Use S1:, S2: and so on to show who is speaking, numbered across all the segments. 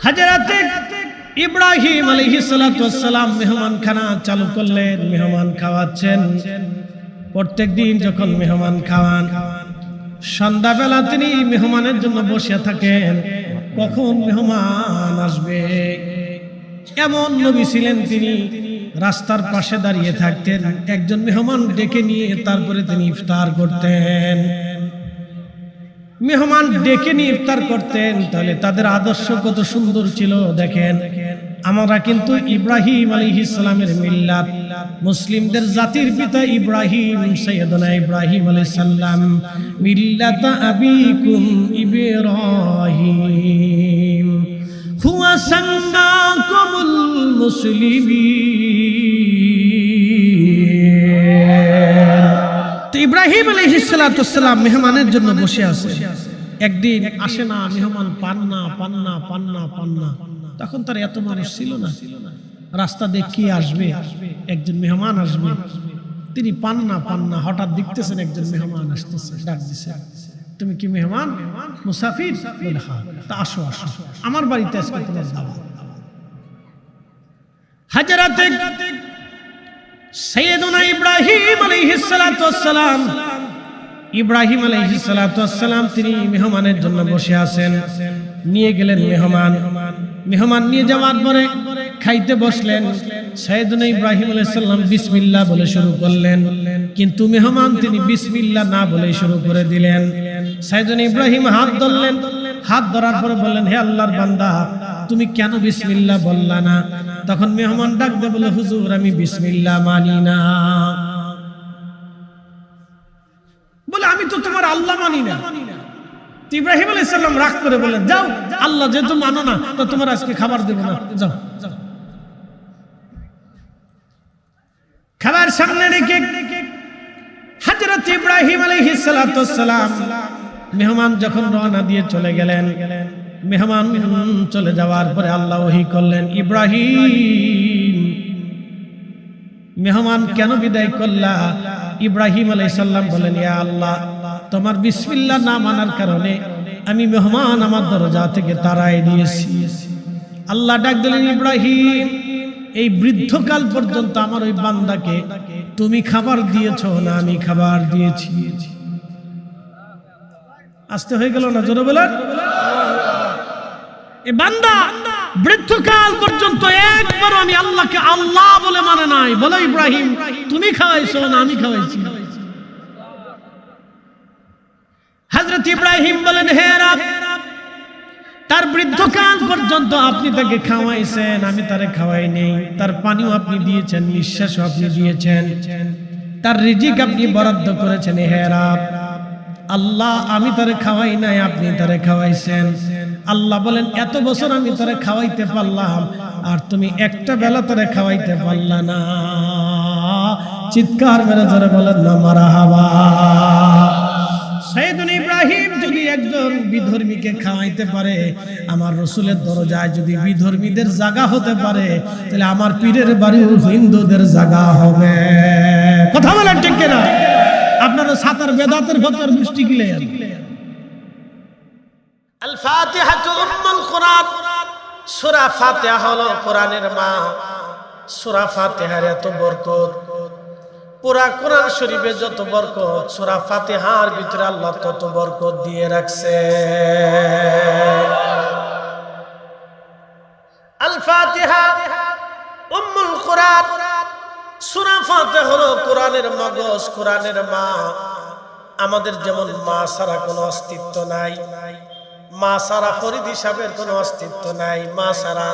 S1: হযরত ইব্রাহিম আলাইহিস সালাতু ওয়াস সালাম মেহমানখানা চালু করলেন, মেহমান খাওয়াচ্ছেন। প্রত্যেকদিন যখন মেহমান খাওয়ান, সন্ধ্যাবেলা তিনি মেহমানের জন্য বসে থাকেন, কখন মেহমান আসবে। এমন নবী ছিলেন তিনি, রাস্তার পাশে দাঁড়িয়ে থাকতেন, একজন মেহমান ডেকে নিয়ে তারপরে তিনি ইফতার করতেন। মেহমান ডেকে নিয়ে ইফতার করতেন, তাহলে তাদের আদর্শ কত সুন্দর ছিল দেখেন। আমরা কিন্তু ইব্রাহিম আলাইহিস সালামের মিল্লাত, মুসলিমদের জাতির পিতা ইব্রাহিম, সাইয়েদনা ইব্রাহিম আলাইহিস সালাম, মিল্লাত আবিকুম ইব্রাহিম হুয়া সাম্মাকুমুল মুসলিমিন। তো ইব্রাহিম আলাইহিস সালাতু ওয়াস সালাম মেহমানের জন্য বসে আছে। একদিন আসে না, মেহমান পান না। তখন তার এত মানুষ ছিল না, রাস্তা দেখি আসবে একজন মেহমান আসবে, তিনি পান না। হঠাৎ দেখতেছেন একজন মেহমান আসতেছে, ডাক দিছে, তুমি কি মেহমান, মুসাফির? বলে হ্যাঁ। তা আসো আমার বাড়িতে আজকে তোমার দাওয়াত। হযরত সাইয়েদনা ইব্রাহিম আলাইহিস সালাতু ওয়াস সালাম, ইব্রাহিম আলাইহিস সালাতু ওয়াস সালাম তিনি মেহমানের জন্য বসে আছেন। নিয়ে গেলেন মেহমান নিয়ে যাওয়ার পরে খাইতে বসলেন। সাইয়েদনা ইব্রাহিম আলাইহিস সালাম বিসমিল্লাহ বলে শুরু করলেন, কিন্তু মেহমান তিনি বিসমিল্লাহ না বলে শুরু করে দিলেন। সাইয়েদনা ইব্রাহিম হাত ধরলেন, হাত ধরার পরে বললেন, হে আল্লাহর বান্দা, তুমি কেন বিসমিল্লাহ বললা না? তখন মেহমান ডাক দিয়ে বলে, হুজুর আমি বিসমিল্লাহ মানি না। বলে আমি তো তোমার আল্লাহ মানি না। ইব্রাহিম আলাইহিস সালাম রাগ করে বললেন, যাও, আল্লাহ যেহেতু মানো না তো তোমার আজকে খাবার দেব না, যাও। খাবার সামনে রেখে হযরত ইব্রাহিম আলাইহিস সালাতু ওয়াস সালাম মেহমান যখন রওনা দিয়ে চলে গেলেন, মেহমান চলে যাওয়ার পরে আল্লাহ ওহী করলেন, ইব্রাহিম মেহমান কেন বিদায় করলা? ইব্রাহিম আলাইহিস সালাম বলেন, ইয়া আল্লাহ, তোমার বিসমিল্লাহ না মানার কারণে আমি মেহমান আমার দরজা থেকে তাড়াই দিয়েছি। আল্লাহ ডাক দিলেন, ইব্রাহিম এই বৃদ্ধকাল পর্যন্ত আমার ওই বান্দাকে তুমি খাবার দিয়েছো না আমি খাবার দিয়েছি? আসতে হয়ে গেল না? জোরে বলেন। এই বান্দা বৃদ্ধকাল পর্যন্ত একবার আমি আল্লাহকে আল্লাহ বলে মানে নাই। বলো ইব্রাহিম তুমি খাওয়াইছো না আমি খাওয়াইছি? হযরত ইব্রাহিম বলেন, হে রব, তার বৃদ্ধকাল পর্যন্ত আপনি তাকে খাওয়াইছেন, আমি তারে খাওয়াই নেই। তার পানিও আপনি দিয়েছেন, নিঃশ্বাসও আপনি দিয়েছেন, তার রিজিক আপনি বরাদ্দ করেছেন। হে রব আল্লাহ, আমি তারে খাওয়াই নাই, আপনি তারে খাওয়াইছেন। আল্লাহ বলেন, এত বছর আমি তারে খাওয়াইতে পারলাম, আর তুমি একটা বেলা তারে খাওয়াইতে পারলা না। চিৎকার মেরে ধরে বলেন না মারহাবা। সাইয়েদনা ইব্রাহিম যদি একজন বিধর্মীকে খাওয়াইতে পারে, আমার রাসূলের দরজায় যদি বিধর্মীদের জায়গা হতে পারে, তাহলে আমার পীরের বাড়িও হিন্দুদের জায়গা হবে। কথা বলেন ঠিক কিনা? আপনারা সাতার বেদাতের ভেতর দৃষ্টি ক্লিয়ার। আল ফাতিহাতু উম্মুল কুরআন, সূরা ফাতিহা হলো কোরআনের মা। সূরা ফাতিহার এত বরকত, পুরা কোরআন শরীফে যত বরকত, সূরা ফাতিহার ভিতরে আল্লাহ তত বরকত দিয়ে রাখছে। আল ফাতিহা উম্মুল কুরআন, সূরা ফাতিহা হলো কোরআনের মগজ, কোরআনের মা। আমাদের যেমন মা ছাড়া কোনো অস্তিত্ব নাই, মা ছাড়া ফরিদি সাহেবের কোনো অস্তিত্ব নাই, মা ছাড়া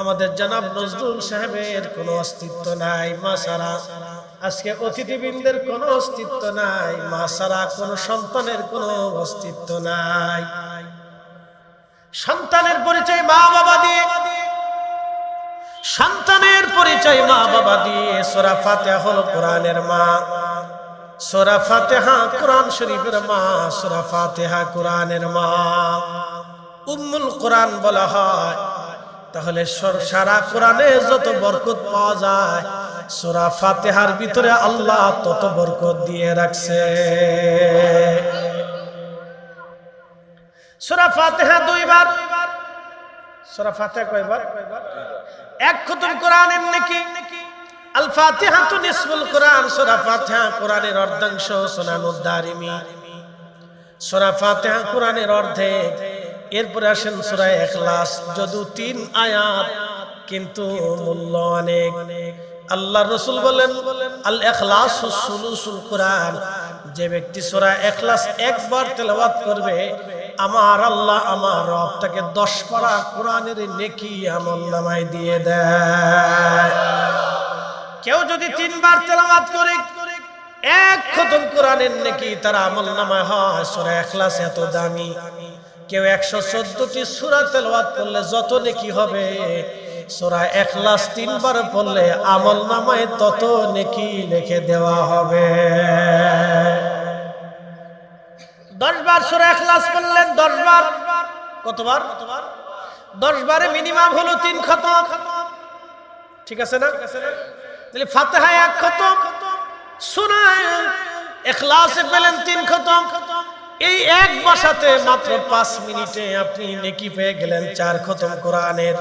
S1: আমাদের জনাব নজরুল সাহেবের কোনো অস্তিত্ব নাই, মা ছাড়া আজকে অতিথিবৃন্দের কোনো অস্তিত্ব নাই, মা ছাড়া কোনো সন্তানের কোনো অস্তিত্ব নাই। সন্তানের পরিচয় মা বাবা দিয়ে, সন্তানের পরিচয় মা বাবা দিয়ে। সূরা ফাতিহা হলো কোরআনের মা, সূরা ফাতিহা কোরআন শরীফের মা, সূরা ফাতিহা কোরআনের মা। উম্মুল কোরআন বলা হয়। তাহলে সারা কোরআনে যত বরকত পাওয়া যায়, সূরা ফাতিহার ভিতরে আল্লাহ তত বরকত দিয়ে রাখছে। সূরা ফাতিহা দুইবার, সূরা ফাতিহা কয়বার? এক খতম কোরআনের নেকি। আল ফাতিহাতু নিসফুল কোরআন, সূরা ফাতিহা কোরআনের অর্ধাংশ। সুনানুদ দারিমি, সূরা ফাতিহা কোরআনের অর্ধেক। এরপরে আসেন সূরা ইখলাস, যদিও 3 আয়াত কিন্তু মূল্য অনেক। আল্লাহ রাসূল বলেন আল ইখলাসু সুলুসুল কোরআন, যে ব্যক্তি সূরা ইখলাস একবার তেলাওয়াত করবে আমার আল্লাহ আমার রব তাকে 10 পারা কোরআনের নেকি আমলনামায় দিয়ে দেয়। কেউ যদি 3 বার তেলাওয়াত করে এক খতম কোরআনের নেকি তার আমলনামায় হয়। সূরা ইখলাস এত দামি, কেউ 114টি সূরা তেলাওয়াত করলে যত নেকি হবে, সূরা ইখলাস 3 বার পড়লে আমলনামায় তত নেকি লিখে দেওয়া হবে। 10 বার সূরা ইখলাস পড়লেন, 10 বার কতবার? 10 বারে মিনিমাম হলো 3 খতম, ঠিক আছে না? তাহলে ফাতিহা 1 খতম, সূরা ইখলাসে পেলেন 3 খতম। এই এক বসাতে মাত্র 5 মিনিটে আপনি নেকি পেয়ে গেলেন 4 খতম কোরআনের।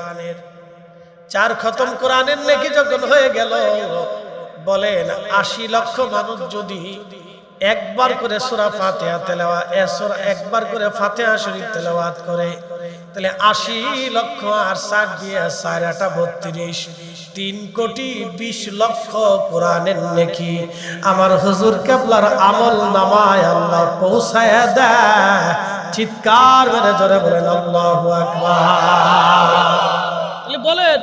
S1: 4 খতম কোরআনের নেকি যখন হয়ে গেল, বলেন 80 লক্ষ মানুষ যদি একবার করে সূরা ফাতিহা তেলাওয়াত, একবার করে ফাতিহা শরীফ তেলাওয়াত করে, তাহলে 80 লক্ষ আর 60 দিয়ে 4 8 32, 3 কোটি 20 লক্ষ কোরআনের নেকি আমার হুজুর কেবলার আমল নামায় আল্লাহ পৌঁছায়া দেয়। চিৎকার মেরে জোরে বলেন আল্লাহু আকবার। তাহলে বলেন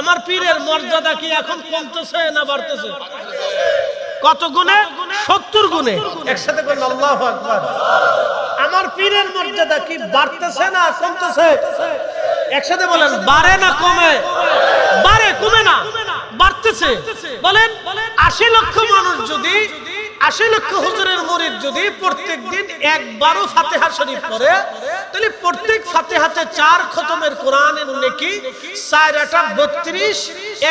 S1: আমার পীরের মর্যাদা কি এখন কমতেছে না বাড়তেছে? কত গুণে? 70 গুণে। একসাথে বলেন আল্লাহু আকবার। আমার পীরের মর্যাদা কি বাড়তেছে না কমতেছে? একসাথে বলেন বাড়ে না কমে? বাড়ে, কমে না, বাড়তেছে। বলেন 80 লক্ষ মানুষ যদি, 80 লক্ষ হুজুরের মুরিদ যদি প্রত্যেকদিন একবারও ফাতিহা শরীফ পড়ে, তাহলে প্রত্যেক ফাতিহাতে 4 খতমের কোরআনের নেকি 4 8 32,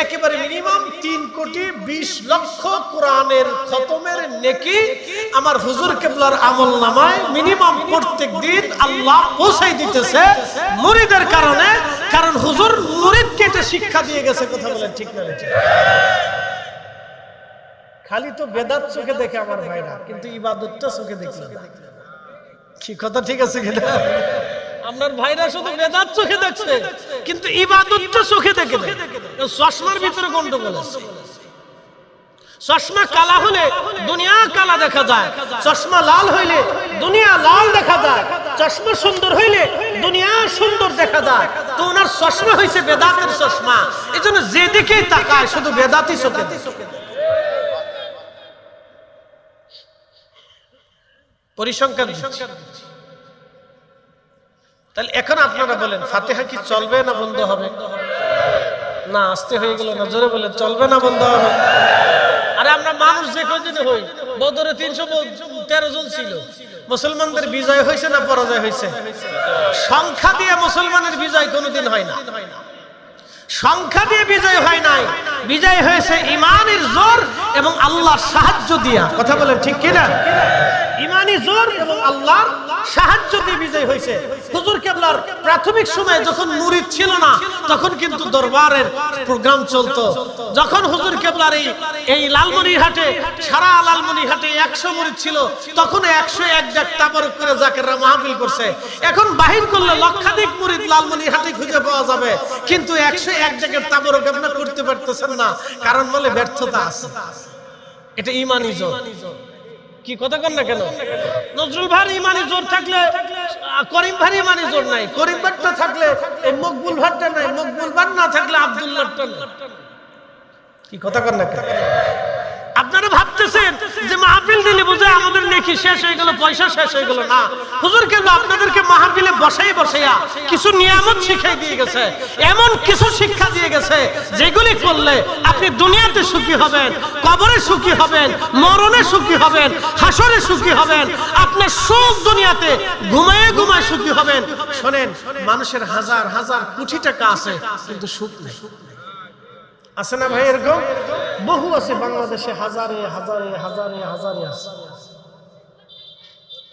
S1: একেবারে মিনিমাম 3 কোটি 20 লক্ষ কোরআনের খতমের নেকি আমার হুজুর কেবলার আমলনামায় মিনিমাম প্রত্যেকদিন আল্লাহ পৌঁছাই দিতেছে মুরিদের কারণে। কারণ হুজুর মুরিদকে এটা শিক্ষা দিয়ে গেছে। কথা বলেন ঠিক না? খালি তো বেদাত চোখে দেখে আমার ভাইরা, কিন্তু ইবাদতটা চোখে দেখে না। কি কথা ঠিক আছে কিনা? আপনার ভাইরা শুধু বেদাত চোখে দেখছে, কিন্তু ইবাদতটা চোখে দেখে না। চশমার ভিতরে গন্ডগোল আছে। চশমা কালা হলে দুনিয়া কালা দেখা যায়, চশমা লাল হইলে দুনিয়া লাল দেখা যায়, চশমা সুন্দর হইলে দুনিয়া সুন্দর দেখা যায়। তো ওনার চশমা হইছে বেদাতের চশমা, এজন্য যেদিকেই তাকায় শুধু বেদাতই চোখে দেখে। পরিসংখ্যান। তাহলে এখন আপনারা বলেন ফাতিহা কি চলবে না বন্ধ হবে? না, আস্তে হয়ে গেল না, জোরে বলেন চলবে না বন্ধ হবে? আরে আমরা মানুষ যে কয়দিন হই, বদরে 313 জন ছিল। মুসলমানদের বিজয় হয়েছে না পরাজয় হয়েছে? সংখ্যা দিয়ে মুসলমানের বিজয় কোনোদিন হয় না। সংখ্যা দিয়ে বিজয় হয় নাই, বিজয় হয়েছে ইমানের জোর এবং আল্লাহর সাহায্য দিয়া। কথা বলেন ঠিক কিনা? ইমানি জোর এবং আল্লাহর সাহায্য দিয়ে বিজয় হয়েছে। হুজুর কেবলার প্রাথমিক সময়ে যখন মুরিদ ছিল না, তখন কিন্তু দরবারের প্রোগ্রাম চলতো। যখন হুজুর কেবলার এই লালমনিরহাটে, সারা লালমনিরহাটে 100 মুরিদ ছিল, তখন 101 ডাক তাবারুক করে জাকেররা মাহফিল করছে। এখন বাহির করলে লক্ষাধিক মুরিদ লালমনিরহাটে খুঁজে পাওয়া যাবে, কিন্তু 101 ডাকের তাবারুক আপনি করতে পারতেছেন না। কারণ বলে ব্যর্থতা আছে। এটা ইমানি জোর। কি কথা কন না কেন? নজরুল ভাই ইমানি জোর থাকলে করিম ভাই ইমানি জোর নাই, করিম ভাট্টা থাকলে এই মকবুল ভাট্টা নাই, মকবুল ভাট না থাকলে আব্দুল্লাহটা নাই। কি কথা কন না কেন? আপনারা ভাবতেছেন যে মাহফিল দিলে বুঝে আমাদের নেকি শেষ হয়ে গেল, পয়সা শেষ হয়ে গেল। না, হুজুর কেন আপনাদেরকে মাহফিলে বসাইয়া কিছু নিয়ামত শিখাই দিয়ে গেছে, এমন কিছু শিক্ষা দিয়ে গেছে যেগুলি করলে আপনি দুনিয়াতে সুখী হবেন, কবরে সুখী হবেন, মরণে সুখী হবেন, হাসরে সুখী হবেন। আপনার সুখ দুনিয়াতে ঘুমায়ে ঘুমায় সুখী হবেন। শোনেন, মানুষের হাজার হাজার কোটি টাকা আছে কিন্তু সুখ নেই। আছে না ভাই? এরকম বহু আছে বাংলাদেশে, হাজারে হাজারে হাজারে হাজারে আছে,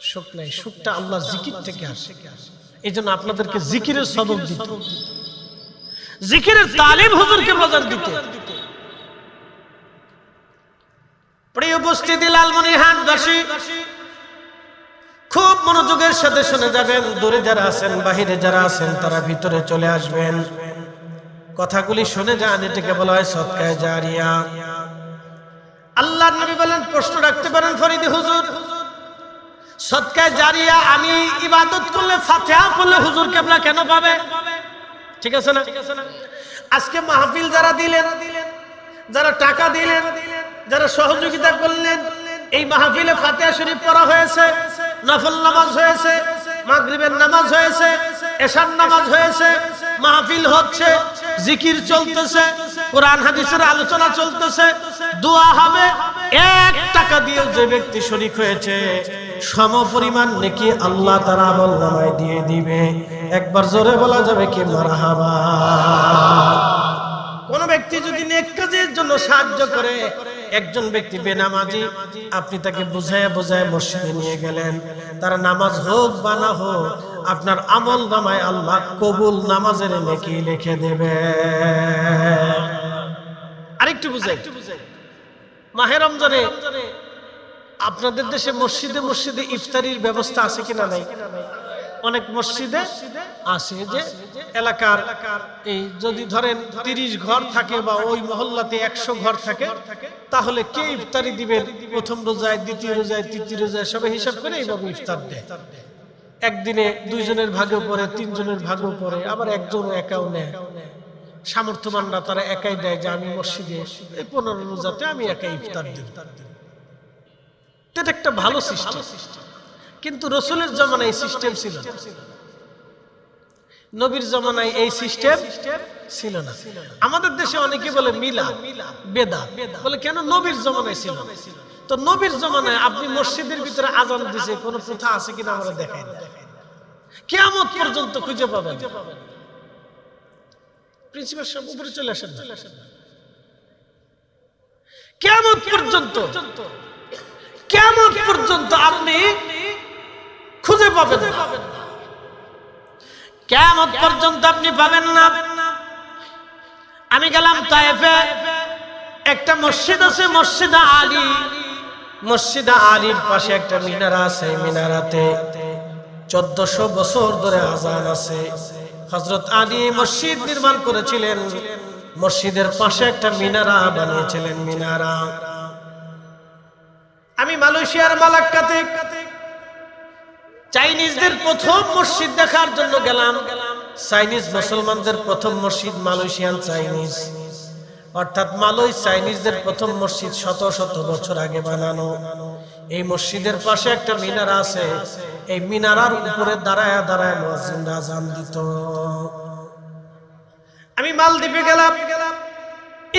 S1: সুখ নাই। সুখটা আল্লাহর জিকির থেকে আসে। এই জন্য আপনাদেরকে জিকিরের সবক দিতে, জিকিরের তালিম হুজুরকে বাজার দিতে। প্রিয় উপস্থিতি, লালমনিরহাটবাসী খুব মনোযোগের সাথে শুনে যাবেন। দূরে যারা আছেন, বাহিরে যারা আছেন, তারা ভিতরে চলে আসবেন। কথাগুলি শুনে যান, এটাকে বলা হয় সদকায়ে জারিয়া। আল্লাহর নবী বলেন, প্রশ্ন রাখতে পারেন ফরিদি হুজুর, সদকায়ে জারিয়া আমি ইবাদত করলে, ফাতিহা পড়লে হুজুর কেবলা কেন পাবে? ঠিক আছে না? আজকে মাহফিল যারা দিলেন, যারা টাকা দিলেন, যারা সহযোগিতা করলেন, এই মাহফিলে ফাতিহা শরীফ পড়া হয়েছে, নফল নামাজ হয়েছে, মাগরিবের নামাজ হয়েছে, এশার নামাজ হয়েছে, মাহফিল হচ্ছে, জিকির চলতেছে, কোরআন হাদিসের আলোচনা চলতেছে, দোয়া হবে। 1 টাকা দিয়ে যে ব্যক্তি শরীক হয়েছে, সমপরিমাণ নেকি আল্লাহ তাআলা আমলনামায় দিয়ে দিবে। একবার জোরে বলা যাবে কি মারহাবা। কোন ব্যক্তি যদি নেক কাজের জন্য সাহায্য করে, একজন ব্যক্তি বেনামাজি, আপনি তাকে বুঝায় বুঝায় মসজিদে নিয়ে গেলেন, তার নামাজ হোক বা না হোক, আপনার আমল নামায় আল্লাহ কবুল নামাজের নেকি লিখে দেবে। আরেকটু বুঝাই, মাহে রমজানে আপনাদের দেশে মসজিদে মসজিদে ইফতারির ব্যবস্থা আছে কিনা? নাই। অনেক মসজিদে আছে যে এলাকার এই যদি ধরেন 30 ঘর থাকে বা ওই মহল্লাতে 100 ঘর থাকে, তাহলে কে ইফতারি দিবেন, প্রথম রোজায়, দ্বিতীয় রোজায়, তৃতীয় রোজায় সবাই হিসাব করে এইভাবে ইফতার দেয়। একদিনে 2 জনের ভাগেও পড়ে, 3 জনের ভাগেও পড়ে, আবার একজন একাও নেয়। সামর্থ্যবানরা তারা একাই দেয় যে আমি মসজিদে এই 15 রোজাতে আমি একাই ইফতার দিব। এটা একটা ভালো সিস্টেম, কিন্তু রাসূলের জামানায় এই সিস্টেম ছিল না, নবীর জামানায় এই সিস্টেম ছিল না। আমাদের দেশে অনেকে বলে মিলা বেদা, বলে কেন? নবীর জামানায় ছিল। তো নবীর জামানায় আপনি মসজিদের ভিতরে আজান দিছে, কোন প্রথা আছে কিনা আমরা দেখাই না, কিয়ামত পর্যন্ত খুঁজে পাবেন। প্রিন্সিপাল সাহেব উপরে চলে আসেন, কিয়ামত পর্যন্ত, কিয়ামত পর্যন্ত আপনি খুঁজে পাবেন না, কিয়ামত পর্যন্ত আপনি পাবেন না। আমি গেলাম তায়েফে, একটা মসজিদ আছে মসজিদে আলী। মসজিদে আলীর পাশে একটা মিনারা আছে, মিনারাতে 1400 বছর ধরে আজান আছে। হযরত আলী মসজিদ নির্মাণ করেছিলেন, মসজিদের পাশে একটা মিনারা বানিয়েছিলেন, মিনারা। আমি মালয়েশিয়ার মালাক্কাতে চাইনিজদের প্রথম মসজিদ দেখার জন্য গেলাম। চাইনিজ মুসলমানদের প্রথম মসজিদ মালয়েশিয়ান চাইনিজ, অর্থাৎ মালয় চাইনিজদের প্রথম মসজিদ শত বছর আগে বানানো। এই মসজিদের পাশে একটা মিনারা আছে, এই মিনারার উপরে দাঁড়ায় দাঁড়ায় মুয়াজ্জিনরা আযান দিত। আমি মালদ্বীপে গেলাম,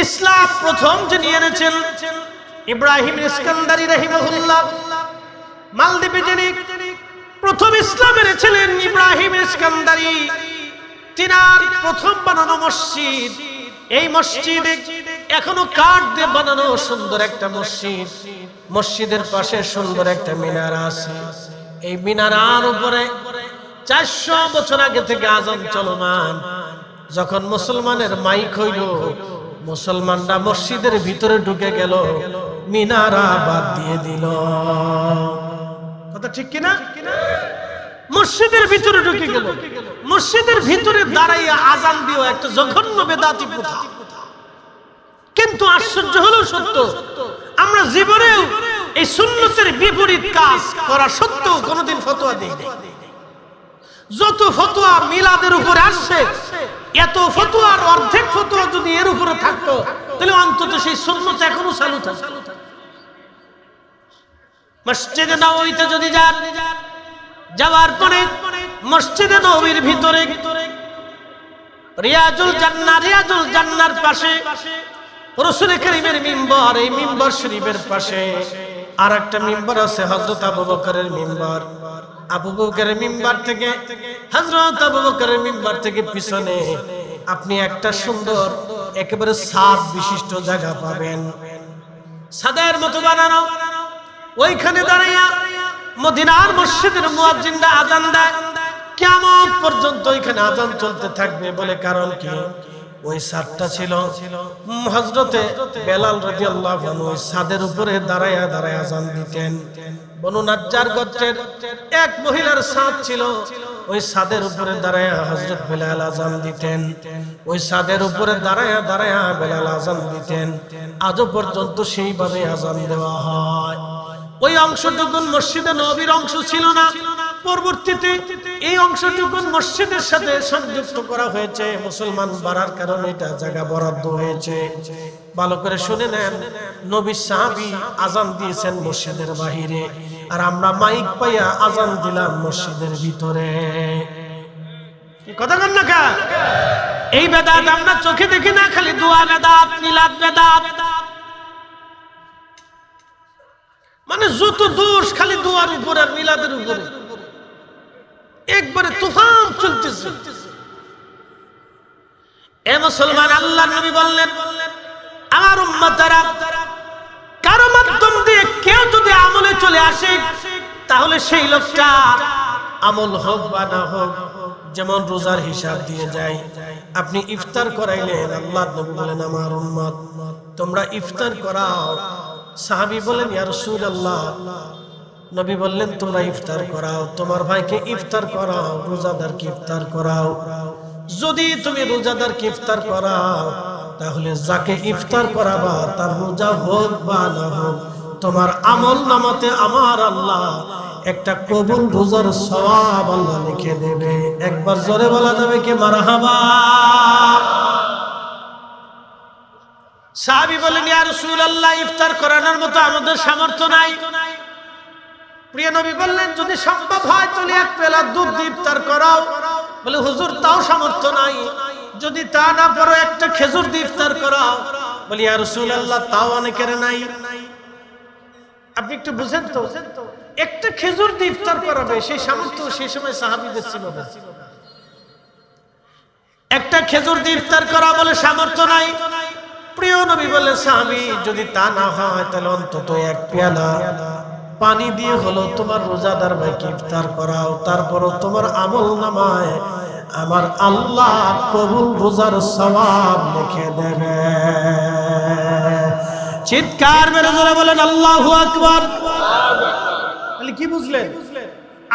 S1: ইসলাম প্রথম যিনি এনেছেন ইব্রাহিম ইস্কান্দারি রাহিমাহুল্লাহ। মালদ্বীপে যিনি প্রথম ইসলাম এনেছিলেন ইব্রাহিম ইস্কান্দারি, তিনার প্রথম বানানো মসজিদ। এই মসজিদে এখনো কাঠ দিয়ে বানানো সুন্দর একটা মসজিদ, মসজিদের পাশে সুন্দর একটা মিনারা আছে। এই মিনারার উপরে 400 বছর আগে থেকে আযান চলমান। যখন মুসলমানের মাইক হইল, মুসলমানরা মসজিদের ভিতরে ঢুকে গেল, মিনারা বাদ দিয়ে দিল। কথা ঠিক কিনা? মসজিদের ভিতরে ঢুকে গেল, মসজিদের ভিতরে দাঁড়াইয়া আযান দিও একটা জঘন্য বেদাতি প্রথা। কিন্তু আশ্চর্য হলো সত্য, আমরা জীবনেও এই সুন্নতের বিপরীত কাজ করা সত্ত্বেও কোনোদিন ফতোয়া দেই না। যত ফতোয়া মিলাদের উপরে আসছে, এত ফতোয়ার অর্ধেক ফতোয়া যদি এর উপরে থাকতো, তাহলে অন্তত সেই সুন্নত এখনো চালু থাকতো। মসজিদে নববীতে যদি যান, যাওয়ার পরে মসজিদে নববীর ভিতরে রিয়াজুল জান্নার পাশে রাসূল কারীমের মিম্বর, এই মিম্বর শরীফের পাশে আরেকটা মিম্বর আছে হযরত আবু বকরের মিম্বর। আবু বকরের মিম্বর থেকে, হযরত আবু বকরের মিম্বর থেকে পিছনে আপনি একটা সুন্দর একেবারে ছাদ বিশিষ্ট জায়গা পাবেন, ছাদের মতো বানানো। ওইখানে দাঁড়াইয়া মদিনার মসজিদের মুয়াজ্জিনরা আযান দেয়, কিয়ামত পর্যন্ত এখানে আযান চলতে থাকবে। বলে কারণ কি? ওই ছাদটা ছিল হযরতে বেলাল রাদিয়াল্লাহু আনহু ওই ছাদের উপরে দাঁড়ায়া দাঁড়ায়া আযান দিতেন। বনু নাজ্জার গোত্রের এক মহিলার ছাদ ছিল, ওই ছাদের উপরে দাঁড়ায়া হযরত বেলাল আযান দিতেন। ওই ছাদের উপরে দাঁড়ায়া দাঁড়ায়া বেলাল আযান দিতেন। আজও পর্যন্ত সেইভাবে আযান দেওয়া হয়। ওই অংশটুকু মসজিদে নববীর অংশ ছিল না, পরবর্তীতে এই অংশটুকু মসজিদের সাথে সংযুক্ত করা হয়েছে। মুসলমান বাড়ার কারণে এটা জায়গা বরাদ্দ হয়েছে। ভালো করে শুনে নেন, নবী সাহাবী আযান দিয়েছেন মসজিদের বাহিরে, আর আমরা মাইক পাইয়া আযান দিলাম মসজিদের ভিতরে। কথা কন না কা? এই বেদাত আমরা চোখে দেখি না, খালি দোয়া বেদাত, মিলাদ বেদাত, মানে যত দোষ খালি দোয়ার উপর আর মিলাদের উপরে, একবারে তুফান চলতেছে। এ মুসলমান, আল্লাহর নবী বললেন, আমার উম্মতরা কারো মাধ্যম দিয়ে কেউ যদি আমলে চলে আসে, তাহলে সেই লোকটা আমল হোক বা না হোক, যেমন রোজার হিসাব দিয়ে যায়। আপনি ইফতার করাইলেন, আল্লাহর নবী বলেন, আমার উম্মত তোমরা ইফতার করাও। সাহাবী বলেন, ইয়া রাসূলুল্লাহ, নবী বললেন তোমরা ইফতার করাও, তোমার ভাইকে ইফতার করাও, রোজাদারকে ইফতার করাও। যদি তুমি রোজাদারকে ইফতার করাও, তাহলে যাকে ইফতার করাবা তার রোজা হোক বা না হোক, তোমার আমল নামাতে আমার আল্লাহ একটা কবুল রোজার সওয়াব আল্লাহ লিখে দেবে। একবার জোরে বলা যাবে কি মারহাবা? সাহাবী বলেন, ইয়া রাসূলুল্লাহ, ইফতার করানোর মতো আমাদের সামর্থ্য নাই। প্রিয় নবী বললেন, যদি সম্ভব হয় তাহলে এক পেলা দুধ দিয়ে ইফতার করাও। বলে, হুজুর তাও সামর্থ্য নাই। যদি তা না পারো একটা খেজুর দিয়ে ইফতার করাও। বলি, ইয়া রাসূলুল্লাহ, তাও অনেকের নাই। আপনি একটু বুঝেন তো, একটা খেজুর দিয়ে ইফতার করাবে সেই সামর্থ্য সেই সময় সাহাবীদের ছিল না। একটা খেজুর দিয়ে ইফতার করা বলে সামর্থ্য নাই। প্রিয় নবী বলে, সাহাবী যদি তা না হয় তাহলে অন্তত এক পেয়ালা পানি দিয়ে হলো তোমার রোজাদার ভাইকে ইফতার করাও। তারপরও তোমার আমল নামায় আমার আল্লাহ কবুল রোজার সওয়াব লিখে দেবে। চিৎকার মেরে জোরে বলেন আল্লাহু আকবার। তাহলে কি বুঝলেন?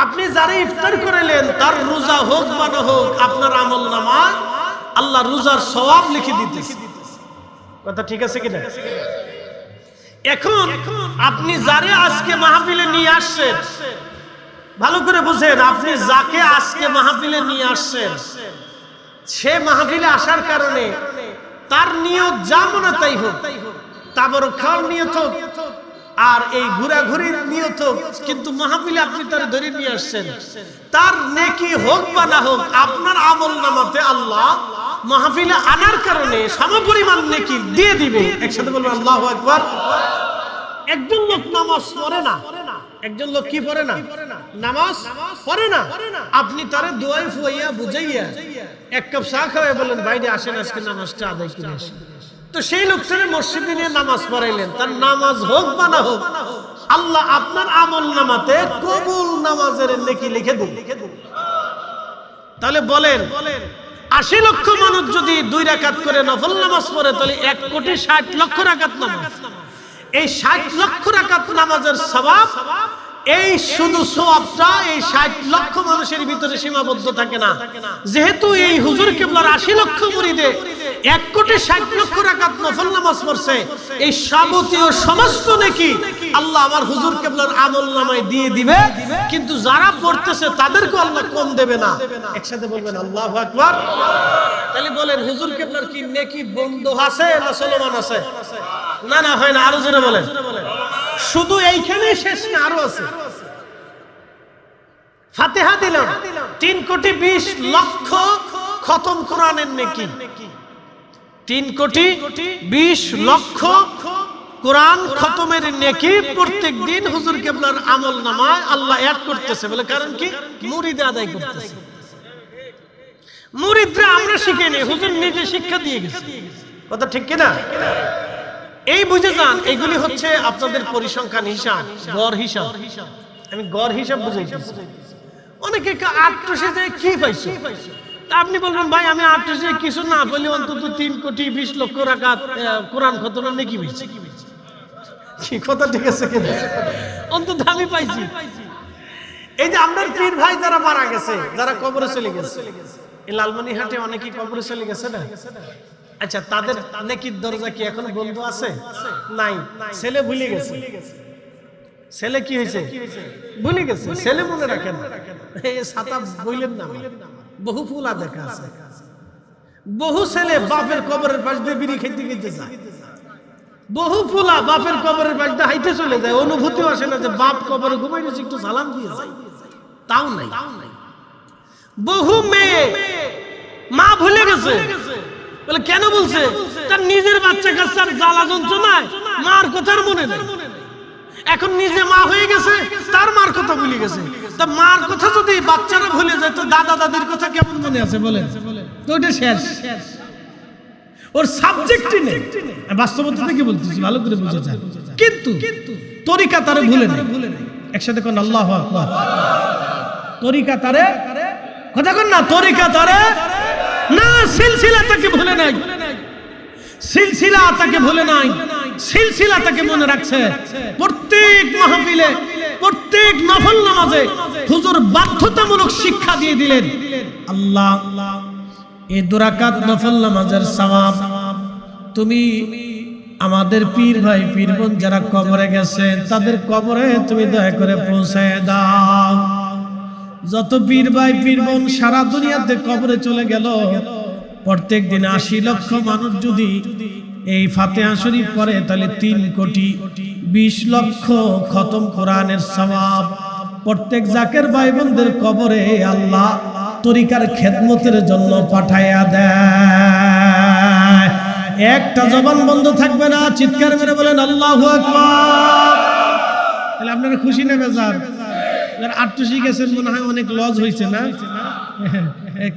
S1: আপনি যারা ইফতার করাইলেন তার রোজা হোক বা না হোক, আপনার আমল নামায় আল্লাহ রোজার সওয়াব লিখে দিতেছে। কথা ঠিক আছে কিনা? এখন আপনি যারে আজকে মাহফিলে নিয়ে আসছেন, ভালো করে বুঝেন, আপনি যাকে আজকে মাহফিলে নিয়ে আসছেন, সে মাহফিলে আসার কারণে তার নিয়ত যা মনে তাই হোক, তারপর খাওয়ার নিয়ত হোক আর এই ঘোরাঘুরির নিয়ত হোক, কিন্তু মাহফিলে আপনি তার ধরে নিয়ে আসছেন, তার নেকি হোক বা না হোক, আপনার আমল নামাতে আল্লাহ মাহফিলে আনার কারণে সমপরিমাণ নেকি দিয়ে দিবে। একসাথে বলবেন আল্লাহু আকবার। একজন লোক নামাজ পড়ে না, একজন লোক কি পড়ে না? নামাজ পড়ে না। আপনি তারে দোয়াই ফুয়াইয়া বুঝাইয়া এক কাপ চা খাওয়াই বলেন, ভাইরে আসেন আজকে নামাজটা আদায় করে আসি। তো সেই লোকটারে মসজিদে নিয়ে নামাজ পড়াইলেন, তার নামাজ হোক বা না হোক, আল্লাহ আপনার আমল নামাতে কবুল নামাজের নেকি লিখে দেবে। তাহলে বলেন, ৮০ লক্ষ মানুষ যদি ২ রাকাত করে নফল নামাজ পড়ে, তাহলে ১,৬০,০০,০০০ রাকাত নামাজ। এই ৬০ লক্ষ রাকাত নামাজের সওয়াব, এই শুধু সওয়াবটা এই ৬০ লক্ষ মানুষের ভিতরে সীমাবদ্ধ থাকে না। যেহেতু এই হুজুর কিবলার ৮০ লক্ষ মুরিদে ১,৬০,০০,০০০ রাকাত নফল নামাজ পড়ছে, এই যাবতীয় সমস্ত নেকি আল্লাহ আমার হুজুর কিবলার আমল নামায় দিয়ে দিবে। কিন্তু যারা পড়তেছে তাদেরকে আল্লাহ কম দেবে না। একসাথে বলবেন আল্লাহু আকবার। তাহলে বলেন, হুজুর কিবলার কি নেকি বন্ধ আছে না চলমান আছে? না না, হয় না। আরো জোরে বলেন। শুধু এইখানে শেষ না, আরো আছে। ফাতিহা দিলাম, ৩,২০,০০,০০০ খতম কোরআনের নেকি, ৩,২০,০০,০০০ কোরআন খতমের নেকি প্রত্যেক দিন হুজুর কিবলার আমল নামায় আল্লাহ অ্যাড করতেছে। বলে কারণ কি? মুরিদে আদায় করতেছে। মুরিদরা আমরা শিখিনি, হুজুর নিজে শিক্ষা দিয়ে গেছে। কথা ঠিক কিনা? এই বুঝে যান, এগুলি হচ্ছে আপনাদের পরিসংখ্যান হিসাব, গড় হিসাব। আমি গড় হিসাব বুঝাইতেছি। অনেকে আটশো যে কি পাইছো, আপনি বলবেন ভাই আমি আটশো কিছু না বলি অন্তত 3,20,00,000 রাকাত কোরআন খতমের নেকি পেয়েছি। কি কথা ঠিক আছে কিনা? অন্তত আমি পাইছি। এই যে আমরা পীর ভাই যারা মারা গেছে, যারা কবরে চলে গেছে, এই লালমনিরহাটে অনেকেই কবরে চলে গেছে না? আচ্ছা, তাদের নেকির দরজা কি এখন বন্ধ আছে? নাই। ছেলে ভুলে গেছে। ছেলে কি হয়েছে? ভুলে গেছে। ছেলে মনে রাখেন, এই ছাতা বইলেন না। বহু ফুলা দেখা আছে, বহু ছেলে বাপের কবরের পাশ দিয়ে বিড়ি খেতে খেতে যায়, বহু ফুলা বাপের কবরের পাশ দিয়ে হাইটে চলে যায়, অনুভূতি আসে না যে বাপ কবরে ঘুমাই গেছে, একটু সালাম দিয়ে যায়, তাও নাই। বহু মেয়ে মা ভুলে গেছে, বলে কেন বলছে? তার নিজের বাচ্চা কাচ্চার জ্বালা যন্ত্রণায় মার কথার মনে নেই। এখন নিজে মা হয়ে গেছে, তার মার কথা ভুলে গেছে। তা মার কথা যদি বাচ্চারা ভুলে যায়, তো দাদা দাদির কথা কেমন মনে আছে বলেন? তো ওটা শেষ, ওর সাবজেক্টই নেই। বাস্তবতা থেকে বলতেছি, ভালো করে বুঝে যায়। কিন্তু তরিকা তারে ভুলে নেই। একসাথে কোন আল্লাহু আকবার। তরিকা তারে, কথা কোন না, তরিকা তারে না, সিলসিলা তাকে ভুলে নাই, সিলসিলা তাকে ভুলে নাই, সিলসিলা তাকে মনে রাখছে। প্রত্যেক মাহফিলে, প্রত্যেক নফল নামাজে হুজুর বাধ্যতামূলক শিক্ষা দিয়ে দিলেন, আল্লাহ এই 2 রাকাত নফল নামাজের সওয়াব তুমি আমাদের পীর ভাই পীর বোন যারা কবরে গেছে তাদের কবরে তুমি দয়া করে পৌঁছায় দাও। যত পীর ভাই পীর বোন সারা দুনিয়াতে কবরে চলে গেল, প্রত্যেক দিন 80 লক্ষ মানুষ যদি এই ফাতিহা শরীফ পড়ে, তাহলে 3,20,00,000 খতম কোরআনের সওয়াব প্রত্যেক জাকের ভাই বোনদের কবরে আল্লাহ তরিকার খেদমতের জন্য পাঠায়া দেয়। একটা জবান বন্ধ থাকবে না, চিৎকার মেরে বলেন আল্লাহু আকবার। তাহলে আপনারা খুশি না বেজার? আটটুসি গেছেন মনে হয় অনেক লজ হয়েছে না?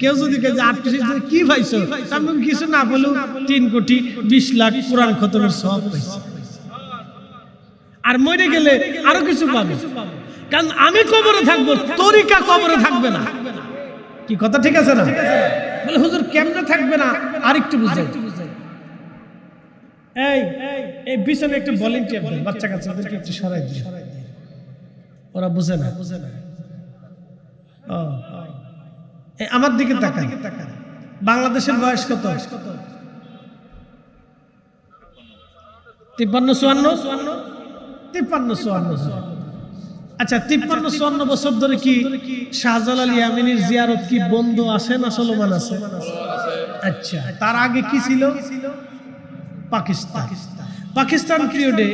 S1: কেউ যদি আটটুসি কি পাইছো, কিছু না বলেও 3,20,00,000 কোরআন খতমের সওয়াব পাইছে। আর মরে গেলে আরো কিছু পাবে, কারণ আমি কবরে থাকবো, তরিকা কবরে থাকবে না। কি কথা ঠিক আছে না? বলে হুজুর কেমনে থাকবে না, আরেকটু বুঝাই। এই পিছনে একটু ভলান্টিয়ার দেন, বাচ্চা কাচ্চাদেরকে একটু সরাই দিন, ওরা বুঝে না। আমার দিকে তাকান। বাংলাদেশের বয়স কত? 53-54। আচ্ছা, 53-54 বছর ধরে কি শাহজালাল ইয়ামিনীর জিয়ারত কি বন্ধ আছে না চলমান আছে? আচ্ছা, তার আগে কি ছিল? পাকিস্তান পিরিয়ডে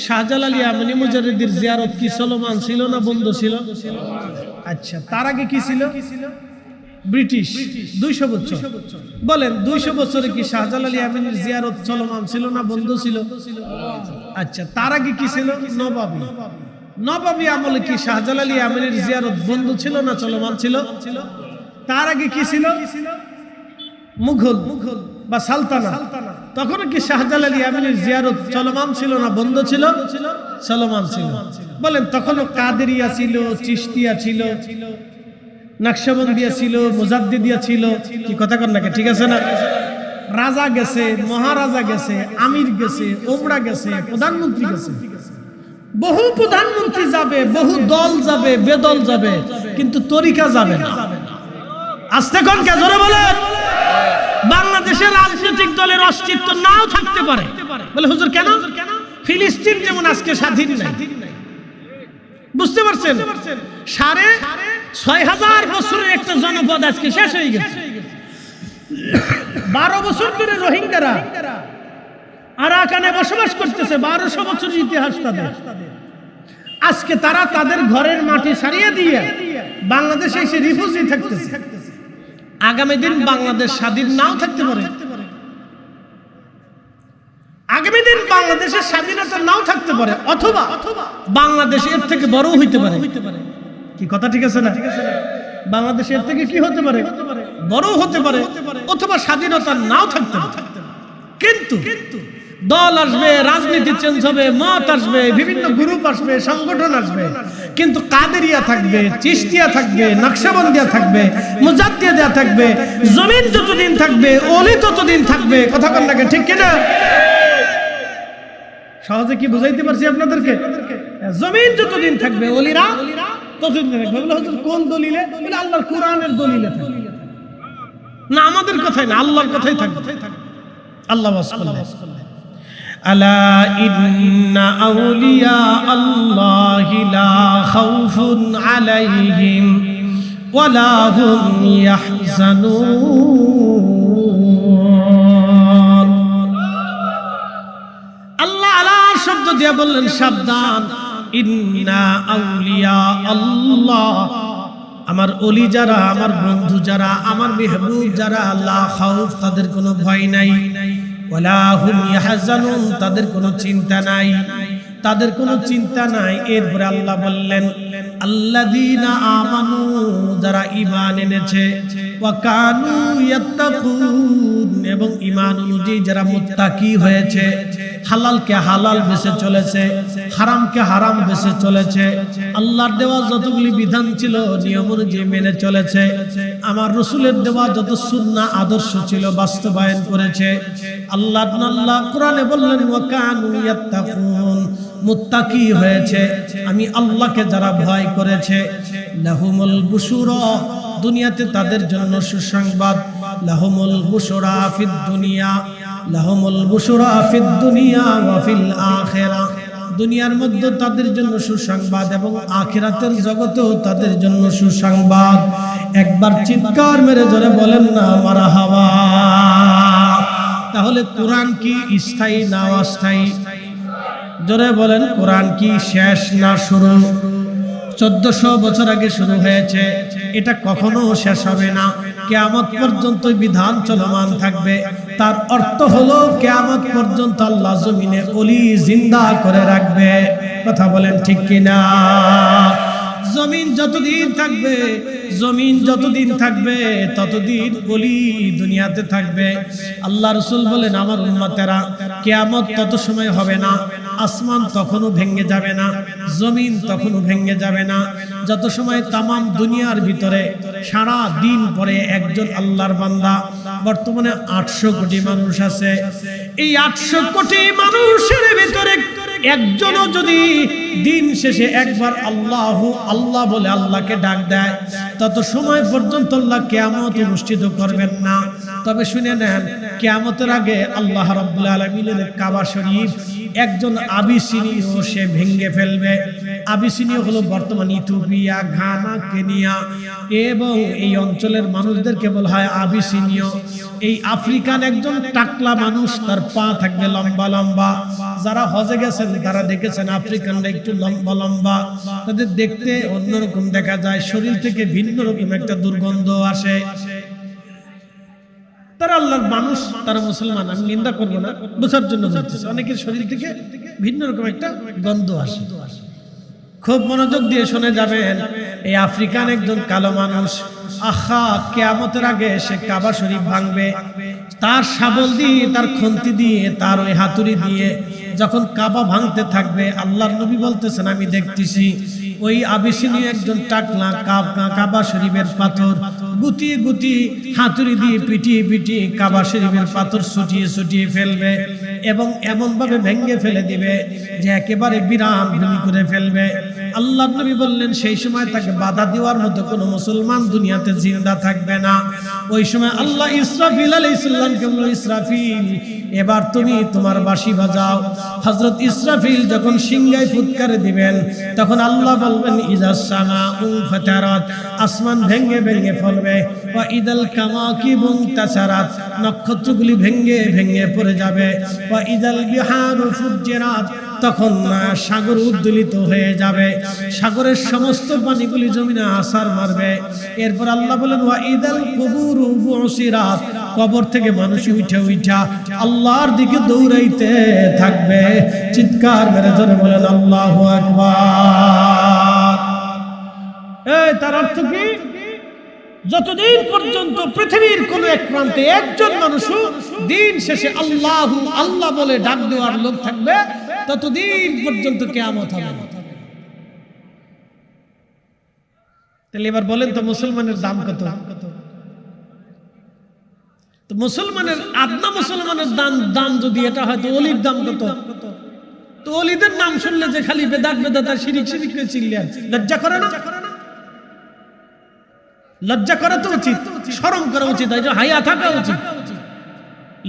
S1: শাহজালাল ইয়ামিনী মুজাদ্দিদের জিয়ারত কি চলমান ছিল না বন্ধ ছিল? আচ্ছা, তার আগে কি ছিল? ব্রিটিশ 200 বছর। বলেন 200 বছরে কি শাহজালাল ইয়ামিনীর জিয়ারত চলমান ছিল না বন্ধ ছিল? আচ্ছা, তার আগে কি ছিল? নবাবী আমলে কি শাহজালাল ইয়ামিনীর জিয়ারত বন্ধ ছিল না চলমান ছিল? তার আগে কি ছিল? মুঘল বা সালতানা, তখন কি শাহজালাল ইয়ামিনীর জিয়ারত চলমান ছিল না বন্ধ ছিল? চলমান ছিল। বলেন তখনও কাদেরিয়া ছিল, চিশতিয়া ছিল, নকশবন্দিয়া ছিল, মুজাদ্দিদিয়া ছিল। কি কথা কর নাকি? ঠিক আছে না? রাজা গেছে, মহারাজা গেছে, আমির গেছে, ওমরা গেছে, প্রধানমন্ত্রী গেছে, বহু প্রধানমন্ত্রী যাবে, বহু দল যাবে, বেদল যাবে, কিন্তু তরিকা যাবে না। আস্তে কোন কে জোরে বলেন। বাংলাদেশের রাজনৈতিক দলের অস্তিত্ব নাও থাকতে পারে। বলে হুজুর কেন? ফিলিস্তিন যেমন আজকে স্বাধীন নাই, বুঝতে পারছেন? 6,500 বছরের একটা জনপদ আজকে শেষ হয়ে গেছে। 12 বছর ধরে রোহিঙ্গারা আরাকানে বসবাস করতেছে, 1200 বছরের ইতিহাস তাদের। আজকে তারা তাদের ঘরের মাটি ছাড়িয়ে দিয়ে বাংলাদেশে এসে রিফিউজি থাকতেছে। আগামী দিন বাংলাদেশ স্বাধীন নাও থাকতে পারে, আগামী দিন বাংলাদেশের স্বাধীনতা নাও থাকতে পারে, অথবা বাংলাদেশ এর থেকে বড় হইতে পারে। কি কথা ঠিক আছে না? বাংলাদেশ এর থেকে কি হতে পারে? বড় হতে পারে, অথবা স্বাধীনতা নাও থাকতে পারে। কিন্তু দল আসবে, রাজনীতি চেঞ্জ হবে, মত আসবে, বিভিন্ন গ্রুপ আসবে, সংগঠন আসবে, কিন্তু কাদেরিয়া থাকবে, চিশতিয়া থাকবে, নকশবন্দিয়া থাকবে, মুজাদ্দিদিয়া থাকবে, জমিন যতদিন থাকবে ওলি ততদিন থাকবে। কথা বল না ঠিক কিনা? সহজে কি বুঝাইতে পারছি আপনাদেরকে? জমিন যতদিন থাকবে ওলিরা ততদিন থাকবে। বলে হুজুর কোন দলিলে? বলে আল্লাহর কোরআনের দলিলে থাকবে। না আমাদের কথাই না, আল্লাহর কথাই থাকবে। আল্লাহ ওয়াজ করলেন, আলা ইন্না আউলিয়া আল্লাহি লা খাউফুন আলাইহিম ওয়ালা হুম ইয়াহজানুন। আল্লাহ আলা শব্দ দিয়ে বললেন সাবধান, ইন্না আউলিয়া আল্লাহ, আমার ওলি যারা, আমার বন্ধু যারা, আমার মেহবুব যারা, লা খাউফ তাদের কোনো ভয় নাই, ওয়ালা হুম ইয়াহজানুন তাদের কোনো চিন্তা নাই, তাদের কোনো চিন্তা নাই। এরপরে আল্লাহ বললেন আল্লাযীনা আমানু যারা ঈমান এনেছে, ওয়া কানু ইয়াত্তাকুন এবং ঈমান অনুযায়ী যারা মুত্তাকি হয়েছে, হালালকে হালাল বেঁচে চলেছে, হারামকে হারাম বেঁচে চলেছে, আল্লাহর দেওয়া যতগুলি বিধান ছিল নিয়ম অনুযায়ী মেনে চলেছে, আমার রাসূলের দেওয়া যত সুন্নাহ আদর্শ ছিল বাস্তবায়ন করেছে। আল্লাহ কোরআনে বললেন ওয়া কানু ইয়াত্তাকুন, মুত্তাকি হয়েছে, আমি আল্লাহকে যারা ভয় করেছে, লাহুমুল বুশুরা দুনিয়াতে তাদের জন্য সুসংবাদ, লাহুমুল বুশুরা ফিদ দুনিয়া, লাহুমুল বুশুরা ফিদ দুনিয়া ওয়া ফিল আখিরাহ, দুনিয়ার মধ্যে তাদের জন্য সুসংবাদ এবং আখিরাতের জগতেও তাদের জন্য সুসংবাদ। একবার চিৎকার মেরে জোরে বলেন না মারহাবা। তাহলে কোরআন কি স্থায়ী না অস্থায়ী? জোরে বলেন, কোরআন কি শেষ না শুরু? 1400 বছর আগে শুরু হয়েছে, এটা কখনো শেষ হবে না, কিয়ামত পর্যন্ত বিধান চলমান থাকবে। তার অর্থ হলো কিয়ামত পর্যন্ত আল্লাহ জমিনে ওলি জিন্দা করে রাখবে। কথা বলেন ঠিক কিনা? জমিন যতদিন থাকবে, জমিন যতদিন থাকবে ততদিন ওলি দুনিয়াতে থাকবে। আল্লাহ রাসূল বলেন আমার উম্মতেরা কিয়ামত তত সময় হবে না, আসমান তখনও ভেঙে যাবে না, জমিন তখনও ভেঙে যাবে না, যত সময় তামাম দুনিয়ার ভিতরে সারা দিন পরে একজন আল্লাহর বান্দা। বর্তমানে 800 কোটি মানুষ আছে, এই 800 কোটি মানুষের ভিতরে একজনও যদি দিন শেষে একবার আল্লাহু আল্লাহ বলে আল্লাহকে ডাক দেয়, তত সময় পর্যন্ত আল্লাহ কিয়ামত অনুষ্ঠিত করবেন না। তবে শুনে নেন, কিয়ামতের আগে আল্লাহ রাব্বুল আলামিনের কাবা শরীফ একজন আবিসিনীয় সে ভেঙে ফেলবে। আবিসিনীয় হলো বর্তমান ইথিওপিয়া, ঘানা, কেনিয়া এবং এই অঞ্চলের মানুষদেরকে বলা হয় আবিসিনীয়। এই আফ্রিকান একজন টাকলা মানুষ, তার পা থাকবে লম্বা লম্বা। যারা হজে গেছেন তারা দেখেছেন আফ্রিকানরা একটু লম্বা লম্বা, তাদের দেখতে অন্যরকম দেখা যায়, শরীর থেকে ভিন্ন রকম একটা দুর্গন্ধ আসে। তারা আল্লাহর মানুষ, তারা মুসলমান, আমি নিন্দা করবো না, বোঝার জন্য বলতেছি। অনেকের শরীর থেকে ভিন্ন রকম একটা গন্ধ আসে। খুব মনোযোগ দিয়ে শুনে যাবেন, এই আফ্রিকান একজন কালো মানুষ, আহা কিয়ামতের আগে সে কাবা শরীফ ভাঙবে। তার শাবল দিয়ে, তার খন্তি দিয়ে, তার ওই হাতুড়ি দিয়ে যখন কাবা ভাঙতে থাকবে, আল্লাহর নবী বলতেছেন আমি দেখতেছি ওই আবিসিনীয় একজন টাকলা কাবা শরীফের পাথর গুটিয়ে গুটিয়ে হাতুড়ি দিয়ে পিটিয়ে পিটিয়ে কাবা শরীফের পাথর ছুটিয়ে ছুটিয়ে ফেলবে এবং এমন ভাবে ভেঙে ফেলে দিবে যে একেবারে বিরাম ভূমি করে ফেলবে। আল্লাহর নবী বললেন সেই সময় তাকে বাধা দেওয়ার মতো কোনো মুসলমান দুনিয়াতে জিন্দা থাকবে না। ওই সময় আল্লাহ ইসরাফিল আলাইহিস সালামকে বলল, ইসরাফিল এবার তুমি তোমার বাঁশি বাজাও। হযরত ইসরাফিল যখন সিংহায় ফুৎকার দিবেন, তখন আল্লাহ বলবেন ইযাস সামাউ ফাতারাত, আসমান ভেঙে ভেঙে ফেলবে, ওয়া ইদাল কাওয়াকিবু তাসারাত, নক্ষত্রগুলি ভেঙে ভেঙে পড়ে যাবে, ওয়া ইদাল বিহারু ফুজ্জিরাত, তখন সাগর উদ্দোলিত হয়ে যাবে, সাগরের সমস্ত পানিগুলি জমিনে আছাড় মারবে। এরপর আল্লাহ বলেন ওয়া ইদাল কুবুরু বুসিরাত, কবর থেকে মানুষ উঠে উঠা আল্লাহর দিকে দৌড়াইতে থাকবে। চিৎকার মেরে জোরে বলেন আল্লাহু আকবার। এই তার অর্থ কি? যতদিন পর্যন্ত পৃথিবীর কোন এক প্রান্তে একজন মানুষ দিন শেষে আল্লাহু আল্লাহ বলে ডাক দেওয়ার লোক থাকবে, ততদিন পর্যন্ত কিয়ামত হবে না। তাহলে এবার বলেন তো মুসলমানের দাম কত? তো মুসলমানের আদনা মুসলমানের দাম যদি এটা হয় তো অলির দাম কত? তো অলিদের নাম শুনলে যে খালি বেদাত বেদাত আর শিরিক শিরিক করে চিল্লেন, লজ্জা করে না? লজ্জা করা তো উচিত, শরম করা উচিত, এই যে হায়া থাকা উচিত।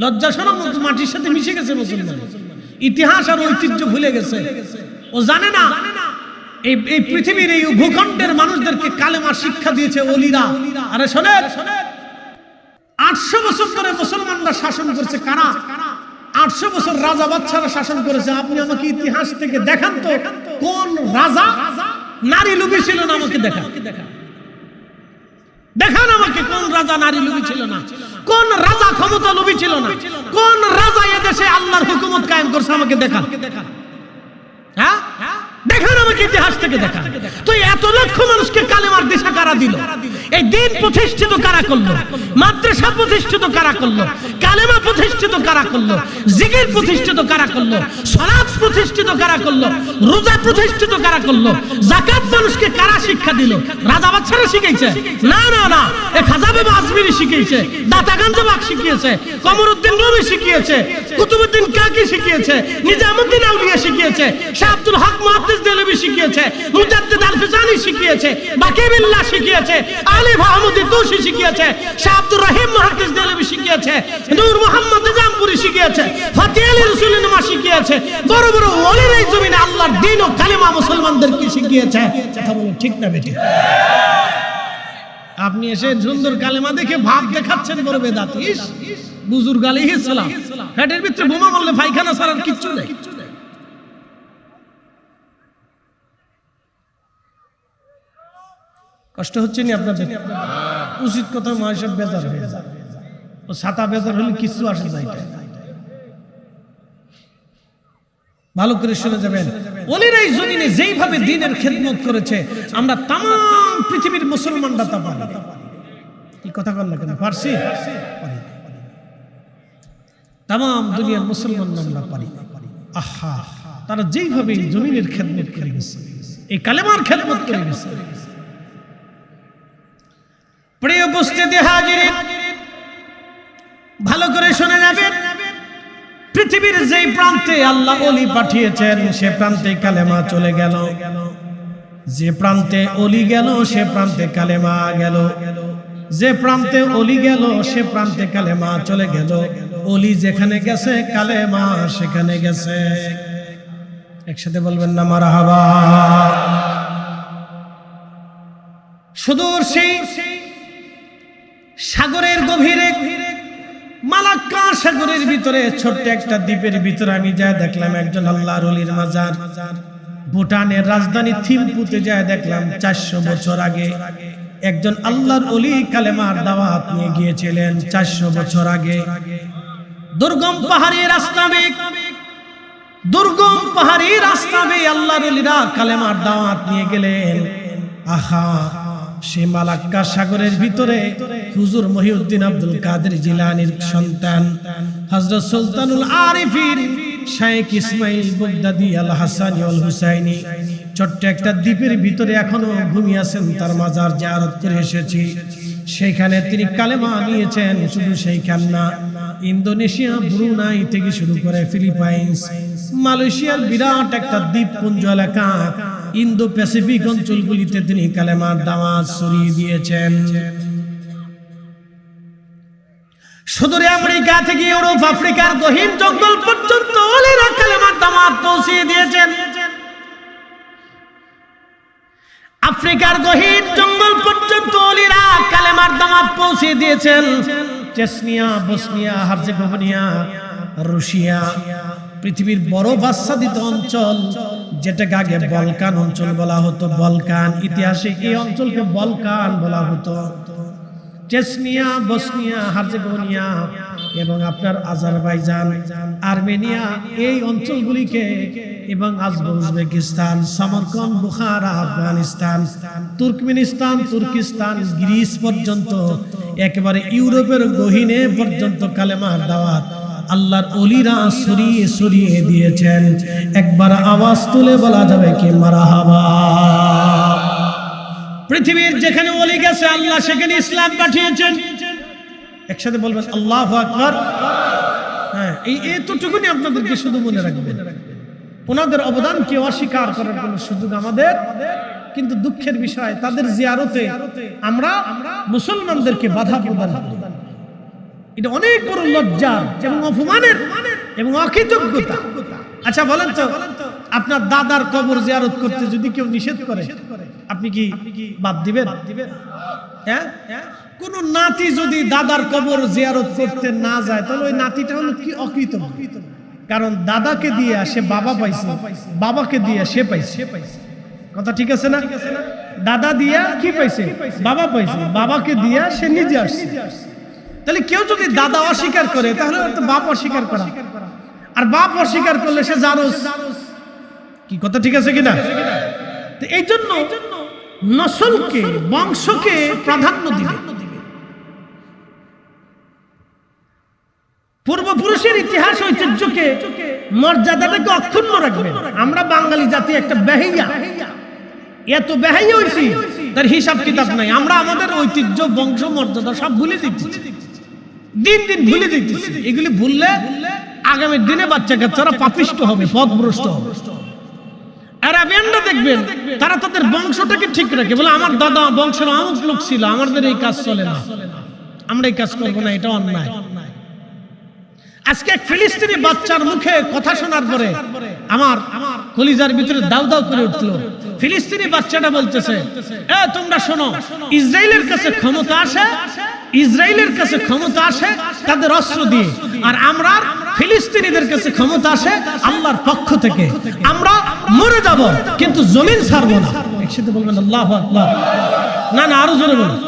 S1: লজ্জা শরম মাটির সাথে মিশে গেছে মুসলমান, ইতিহাস আর ঐতিহ্য ভুলে গেছে। ও জানে না এই পৃথিবীর এই ভূখণ্ডের মানুষদেরকে কালেমা শিক্ষা দিয়েছে ওলিরা। আরে শোনেন, 800 বছর ধরে মুসলমানরা শাসন করছে। কারা? 800 বছর রাজা বাদশারা শাসন করেছে। আপনি আমাকে ইতিহাস থেকে দেখান তো কোন রাজা নারী লোভী ছিল না? আমাকে দেখান, দেখান আমাকে কোন রাজা নারী লোভী ছিল না, কোন রাজা ক্ষমতা লোভী ছিল না, কোন রাজা এদেশে আল্লাহর হুকুমত কায়েম করছে? আমাকে দেখান। হ্যাঁ, দেখান আমাকে ইতিহাস থেকে দেখান। তো এত লক্ষ মানুষকে কালেমার দিশা কারা দিল? এই দিন প্রতিষ্ঠিত কারা করলো? মাদ্রাসা প্রতিষ্ঠিত কারা করলো? কালেমা প্রতিষ্ঠিত কারা করলো? জিকির প্রতিষ্ঠিত কারা করলো? সালাত প্রতিষ্ঠিত কারা করলো? রোজা প্রতিষ্ঠিত কারা করলো? যাকাত মানুষকে কারা শিক্ষা দিল? রাজা বাদশারা শিখাইছে? না না না, এ খাজা বাবা আজমিরি শিখিয়েছে, দাতাগঞ্জ বাগ শিখিয়েছে, কমরউদ্দিন রুমি শিখিয়েছে, কুতুবউদ্দিন কাকি শিখিয়েছে, নিজামউদ্দিন আউলিয়া শিখিয়েছে, শাহ আব্দুল হক মুহাদ্দিস দেলভি শিখিয়েছে, মুজাদ্দিদ আল-ফিসানি শিখিয়েছে, বাকি বিল্লাহ শিখিয়েছে, আলী মাহমুদি তুসি শিখিয়েছে, শাহ আব্দুর রহিম মুহাদ্দিস দেলভি শিখিয়েছে, নূর মোহাম্মদ নিজামপুরি শিখিয়েছে, ফাতিহ আলী রাসূলুল্লাহ শিখিয়েছে। বড় বড় ওলিরা এই জমিনে আল্লাহর দ্বীন ও কালেমা মুসলমানদেরকে শিখিয়েছে। কথা বলেন ঠিক না বেঠিক? আপনি এসে সুন্দর কালেমা দেখে ভাব দেখাচ্ছেন বড় বেদাত। ইস, বুজুর্গ আলাইহিস সালাম পেটের ভিতরে বোমা মারলে পায়খানা ছাড়ার কিচ্ছু নেই। কষ্ট হচ্ছে না আপনাদের? উচিত কথা মহাসব বেজার হয়ে যায়। ও ছাতা বেজার হলে কিছু আসে যায়। ভালো করে শুনে যাবেন, ওলিরা এই জমিনে যেইভাবে দ্বীনের খেদমত করেছে আমরা তাম পৃথিবীর মুসলমানরা তা পারি। কি কথা বললা কেন? পারছি? তাম দুনিয়ার মুসলমানরা আমরা পারি। আহা, তারা যেইভাবে জমিনের খেদমত করে গেছে, এই কালেমার খেদমত করে গেছে। প্রিয় উপস্থিতি হাজিরিন, ভালো করে শুনে যাবেন, পৃথিবীর যেই প্রান্তে আল্লাহ ওলি পাঠিয়েছেন সে প্রান্তে কালেমা চলে গেল, যে প্রান্তে ওলি গেল সে প্রান্তে কালেমা গেল, যে প্রান্তে ওলি গেল সে প্রান্তে কালেমা চলে গেল। ওলি যেখানে গেছে কালেমা সেখানে গেছে। একসাথে বলবেন না মারহাবা। সুদূর সেই সাগরের গভীরে, মালাক্কা সাগরের ভিতরে ছোট্ট একটা দ্বীপের ভিতরে আমি যায় দেখলাম একজন আল্লাহর ওলির মাজার। ভুটানের রাজধানী থিম্পুতে যায় দেখলাম 400 বছর আগে একজন আল্লাহর ওলি কালেমার দাওয়াত নিয়ে গিয়েছিলেন। 400 বছর আগে দুর্গম পাহাড়ি রাস্তা বেয়ে, দুর্গম পাহাড়ি রাস্তা বেয়ে আল্লাহর ওলিরা কালেমার দাওয়াত নিয়ে গেলেন। আহা, সে মালাক্কা সাগরের ভিতরে হুজুর মহিউদ্দিন আব্দুল কাদের জিলানীর সন্তান হযরত সুলতানুল আরিফিন শাইখ ইসমাইল বাগদাদি আল হাসানি আল হুসাইনি ছোট্ট একটা দ্বীপের ভিতরে এখনো ঘুমিয়ে আছেন। তার মাজার জিয়ারত করে এসেছি। সেখানে তিনি কালেমা নিয়েছেন। শুধু সেইখান না, ইন্দোনেশিয়া, ব্রুনাই থেকে শুরু করে ফিলিপাইন্স, মালয়েশিয়ার বিরাট একটা দ্বীপপুঞ্জ এলাকা, ইন্দো প্যাসিফিক অঞ্চলগুলিতে তিনি কালেমার দাওয়াত ছড়িয়ে দিয়েছেন। সুদূরে আমেরিকা থেকে ইউরোপ, আফ্রিকার গহীন জঙ্গল পর্যন্ত ওলিরা কালেমার দাওয়াত পৌঁছে দিয়েছেন। আফ্রিকার গহীন জঙ্গল পর্যন্ত ওলিরা কালেমার দাওয়াত পৌঁছে দিয়েছেন। চেচনিয়া, বসনিয়া, হার্জেগোভিনা, রাশিয়া, পৃথিবীর বরফ আচ্ছাদিত অঞ্চল, যেটাকে আগে বলকান অঞ্চল বলা হতো, বলকান, ইতিহাসে এই অঞ্চলকে বলকান বলা হতো। চেচনিয়া, বসনিয়া, হার্জেগোভিনা এবং আপনার আজারবাইজান, আর্মেনিয়া, এই অঞ্চলগুলিকে এবং Uzbekistan, সমরকন্দ, Bukhara, Afghanistan, Turkmenistan, Turkestan, Greece পর্যন্ত, একেবারে ইউরোপের গহীনে পর্যন্ত কালেমার দাওয়াত আল্লাহর ওলিরা ছড়িয়ে ছড়িয়ে দিয়েছেন। একবার আওয়াজ তুলে বলা যাবে কি মারহাবা। পৃথিবীর যেখানে ওলি গেছে আল্লাহ সেখানে ইসলাম পাঠিয়েছেন। একসাথে বলবেন আল্লাহু আকবার। হ্যাঁ, এই এতটুকুনি আপনাদেরকে শুধু মনে রাখবেন। ওনাদের অবদানকে অস্বীকার করার কোনো সুযোগ আমাদের, কিন্তু দুঃখের বিষয় তাদের জিয়ারতে আমরা মুসলমানদেরকে বাধা প্রদান করি। এটা অনেক বড় লজ্জা এবং অপমানের এবং অকৃতজ্ঞতা। আচ্ছা বলেন তো, আপনার দাদার কবর জিয়ারত করতে যদি কেউ নিষেধ করে আপনি কি বাদ দিবেন? হ্যাঁ, কোন নাতি যদি দাদার কবর জিয়ারত করতে না যায় তাহলে ওই নাতিটা হলো কি অকৃতজ্ঞ। কারণ দাদাকে দিয়ে সে বাবা পাইছে, বাবাকে দিয়ে সে পাইছে। কথা ঠিক আছে না? দাদা দিয়া কি পাইছে? বাবা পাইছে, বাবাকে দিয়া সে নিজে আসছে। তাহলে কেউ যদি দাদা অস্বীকার করে তাহলে তো বাপ অস্বীকার করা, আর বাপ অস্বীকার করলে সে জারজ। কি কথা ঠিক আছে কিনা? তো এই জন্য নসলকে, বংশকে প্রাধান্য দিবে, পূর্বপুরুষের ইতিহাস ঐতিহ্যকে, মর্যাদাটাকে অক্ষুণ্ণ রাখবেন। আমরা বাঙালি জাতি একটা বেহাইয়া, এত বেহাইয়া হইছি তার হিসাব কিতাব নাই। আমরা আমাদের ঐতিহ্য, বংশ, মর্যাদা সব ভুলে দিচ্ছি, দিন দিন ভুলে দিচ্ছি। এগুলি ভুললে আগামী দিনে বাচ্চা কাচ্চারা পাপিষ্ট হবে, পথভ্রষ্ট হবে। আরবিয়ানরা দেখবেন তারা তাদের বংশটাকে ঠিক রাখে, বলে আমার দাদা বংশের অমুক লোক ছিল, আমাদের এই কাজ চলে না, আমরা এই কাজ করবো না, এটা অন্যায়। আজকে এক ফিলিস্তিনি বাচ্চার মুখে কথা শোনার পরে আমার কলিজার ভিতরে দাউ দাউ করে উঠলো। ফিলিস্তিনি বাচ্চাটা বলতেছে, এ তোমরা শোনো, ইসরায়েলের কাছে ক্ষমতা আসে, ইসরায়েলের কাছে ক্ষমতা আসে তাদের অস্ত্র দিয়ে, আর আমরা ফিলিস্তিনিদের কাছে ক্ষমতা আসে আল্লাহর পক্ষ থেকে। আমরা মরে যাব কিন্তু জমিন ছাড়বো না। একসাথে বলবেন আল্লাহু আকবার। না না, আরো জোরে বলুন।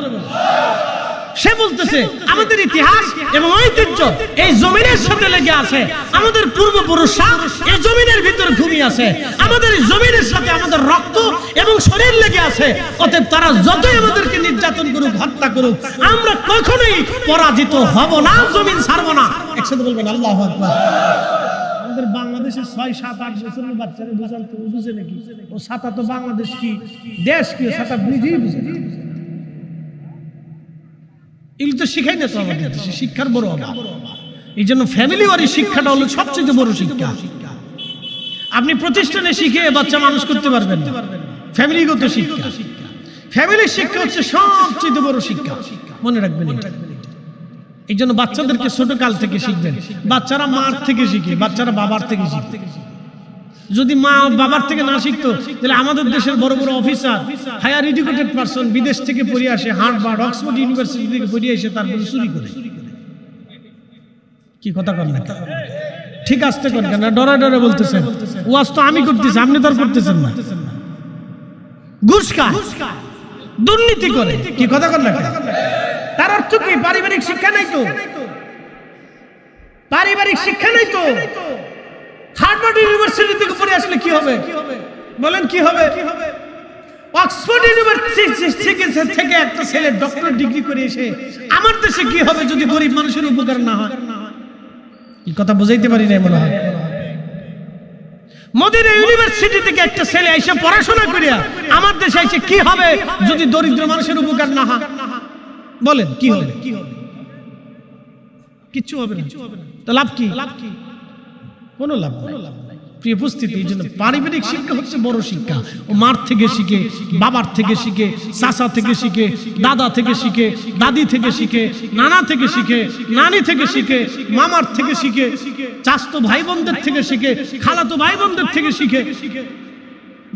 S1: সে বলতেছে আমাদের ইতিহাস এবং ঐতিহ্য এই জমিনের সাথে লেগে আছে, আমাদের পূর্বপুরুষরা এই জমিনের ভিতরে ঘুমিয়ে আছে, আমাদের এই জমিনের সাথে আমাদের রক্ত এবং শরীর লেগে আছে। অতএব তারা যতই আমাদেরকে নির্যাতন করুক, হত্যা করুক, আমরা কখনোই পরাজিত হব না, জমিন ছাড়বো না। একসাথে বলবেন আল্লাহু আকবার। আমাদের বাংলাদেশের 6-7-8 বছরের বাচ্চারা বুঝে নাকি? ও সাতা তো বাংলাদেশ কি দেশ কি, সাতা বুঝেই বুঝে না। এগুলো তো শিখাই না তো আমাদের দেশে, শিক্ষার বড় অভাব। এই জন্য ফ্যামিলি ওয়ারি শিক্ষাটা হলো সবচেয়ে বড় শিক্ষা। আপনি প্রতিষ্ঠানে শিখে বাচ্চা মানুষ করতে পারবেন না। ফ্যামিলিগত শিক্ষা, ফ্যামিলির শিক্ষা হচ্ছে সবচেয়ে বড় শিক্ষা, মনে রাখবেন। এই জন্য বাচ্চাদেরকে ছোট কাল থেকে শিখবেন। বাচ্চারা মার থেকে শিখে, বাচ্চারা বাবার থেকে শিখে। যদি মা বাবার থেকে না শিখতো তাহলে আমাদের দেশের বড় বড় অফিসার, হায়ার এডুকেটেড পারসন বিদেশ থেকে পড়ে আসে, হার্ভার্ড, অক্সফোর্ড ইউনিভার্সিটি থেকে পড়ে এসে তারপরে চুরি করে। কি কথা কর না? ঠিক আসতে কর কেন? ডরে ডরে বলতেছেন। ওয়াজ তো আমি করতেছি, আপনি তো আর করতেছেন না। ঘুষ খায়, দুর্নীতি করে। কি কথা কর না? তার অর্থ কি? পারিবারিক শিক্ষা নাই তো, পারিবারিক শিক্ষা নাই তো। হার্ভার্ড ইউনিভার্সিটি থেকে পড়ে আসলে কি হবে? বলেন কি হবে? অক্সফোর্ড ইউনিভার্সিটি থেকে একটা ছেলে ডক্টরেট ডিগ্রি করে এসে আমার দেশে কি হবে যদি গরিব মানুষের উপকার না হয়? কি কথা বুঝাইতে পারি না মনে হয়। মদিনা ইউনিভার্সিটি থেকে একটা ছেলে এসে পড়াশোনা করিয়া আমার দেশে এসে কি হবে যদি দরিদ্র মানুষের উপকার না হয়? বলেন কি হবে? কিচ্ছু হবে না। তো লাভ কি? কোনো লাভ নাই। প্রিয় উপস্থিতি, এই জন্য পারিবারিক শিক্ষা হচ্ছে বড় শিক্ষা। ও মার থেকে শিখে, বাবার থেকে শিখে, চাচা থেকে শিখে, দাদা থেকে শিখে, দাদি থেকে শিখে, নানা থেকে শিখে, নানি থেকে শিখে, মামার থেকে শিখে, চাচতো ভাই বোনদের থেকে শিখে, খালাতো ভাই বোনদের থেকে শিখে,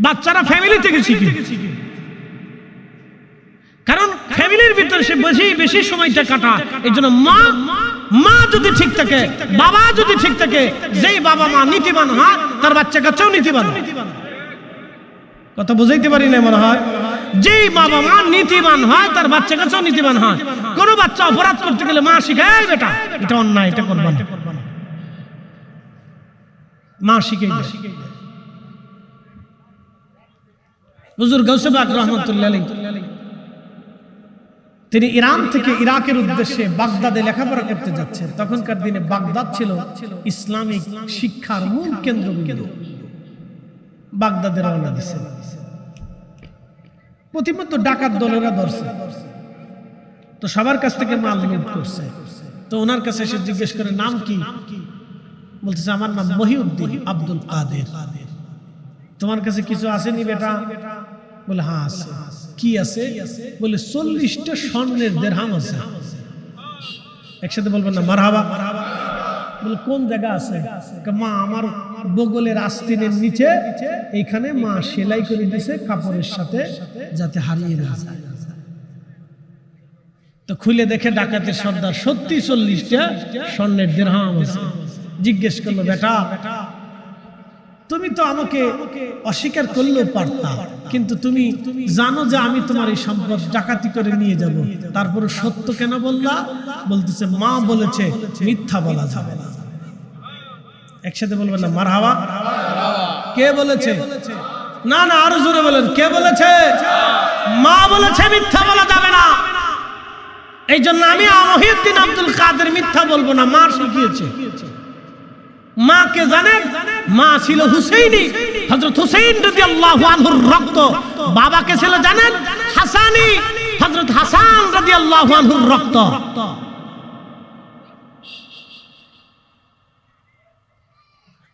S1: বাচ্চারা ফ্যামিলি থেকে শিখে। কারণ ফ্যামিলির ভিতরে সে বেশি সময়টা কাটায়। এই জন্য মা যদি ঠিক থাকে, বাবা যদি ঠিক থাকে, যেই বাবা মা নীতিবান হয় তার বাচ্চা কাচ্চাও নীতিবান। কথা বুঝাইতে পারি না মনে হয়। যেই বাবা মা নীতিবান হয় তার বাচ্চা কাচ্চাও নীতিবান হয়। কোনো বাচ্চা অপরাধ করতে গেলে মা শিখায়, বেটা এটা অন্যায়, এটা করবা না, মা শিখাই দেয়। হুজুর গাউসে পাক রাহমাতুল্লাহ আলাইহি তিনি ইরান থেকে ইরাকের উদ্দেশ্যে বাগদাদে লেখাপড়া করতে যাচ্ছেন। তখনকার দিনে বাগদাদ ছিল ইসলামিক শিক্ষার মূল কেন্দ্রবিন্দু। বাগদাদে রওনা দিয়েছেন। প্রতিমধ্যে ডাকাত দলেরা ধরছে, তো সবার কাছ থেকে মাল লুট করছে। তো ওনার কাছে এসে জিজ্ঞেস করে নাম কি? বলতেছে আমার নাম মহিউদ্দিন আব্দুল কাদের। তোমার কাছে কিছু আসেনি বেটা? বলে হ্যাঁ আছে। কি আছে? বলে 40টা স্বর্ণের দিরহাম আছে। একসাথে বলবেন না মারহাবা? বলে কোন জায়গা আছে? মা আমার বগলের আস্তিনের নিচে এইখানে মা সেলাই করে দিয়েছে কাপড়ের সাথে, যাতে হারিয়ে না যায়। তো খুলে দেখে ডাকাতের সর্দার সত্যি 40টা স্বর্ণের দিরহাম আছে। জিজ্ঞেস করলো বেটা তুমি তো আমাকে অস্বীকার করলেও পারতা, কিন্তু তুমি জানো যে আমি তোমার এই সম্পদ ডাকাতি করে নিয়ে যাব, তারপরে সত্য কেন বললা? বলতেছে মা বলেছে মিথ্যা বলা যাবে না। একসাথে বলবেন না মারহাবা? কে বলেছে? না না আরো জোরে বলেন, কে বলেছে? মা বলেছে মিথ্যা বলা যাবে না। এই জন্য আমি মহিউদ্দিন আব্দুল কাদের মিথ্যা বলবো না, মা শিখিয়েছে। মা কে জানেন? মা ছিল হুসাইনি, হযরত হুসাইন রাদিয়াল্লাহু আনহুর রক্ত। বাবা কে ছিল জানেন? হাসানি, হযরত হাসান রাদিয়াল্লাহু আনহুর রক্ত।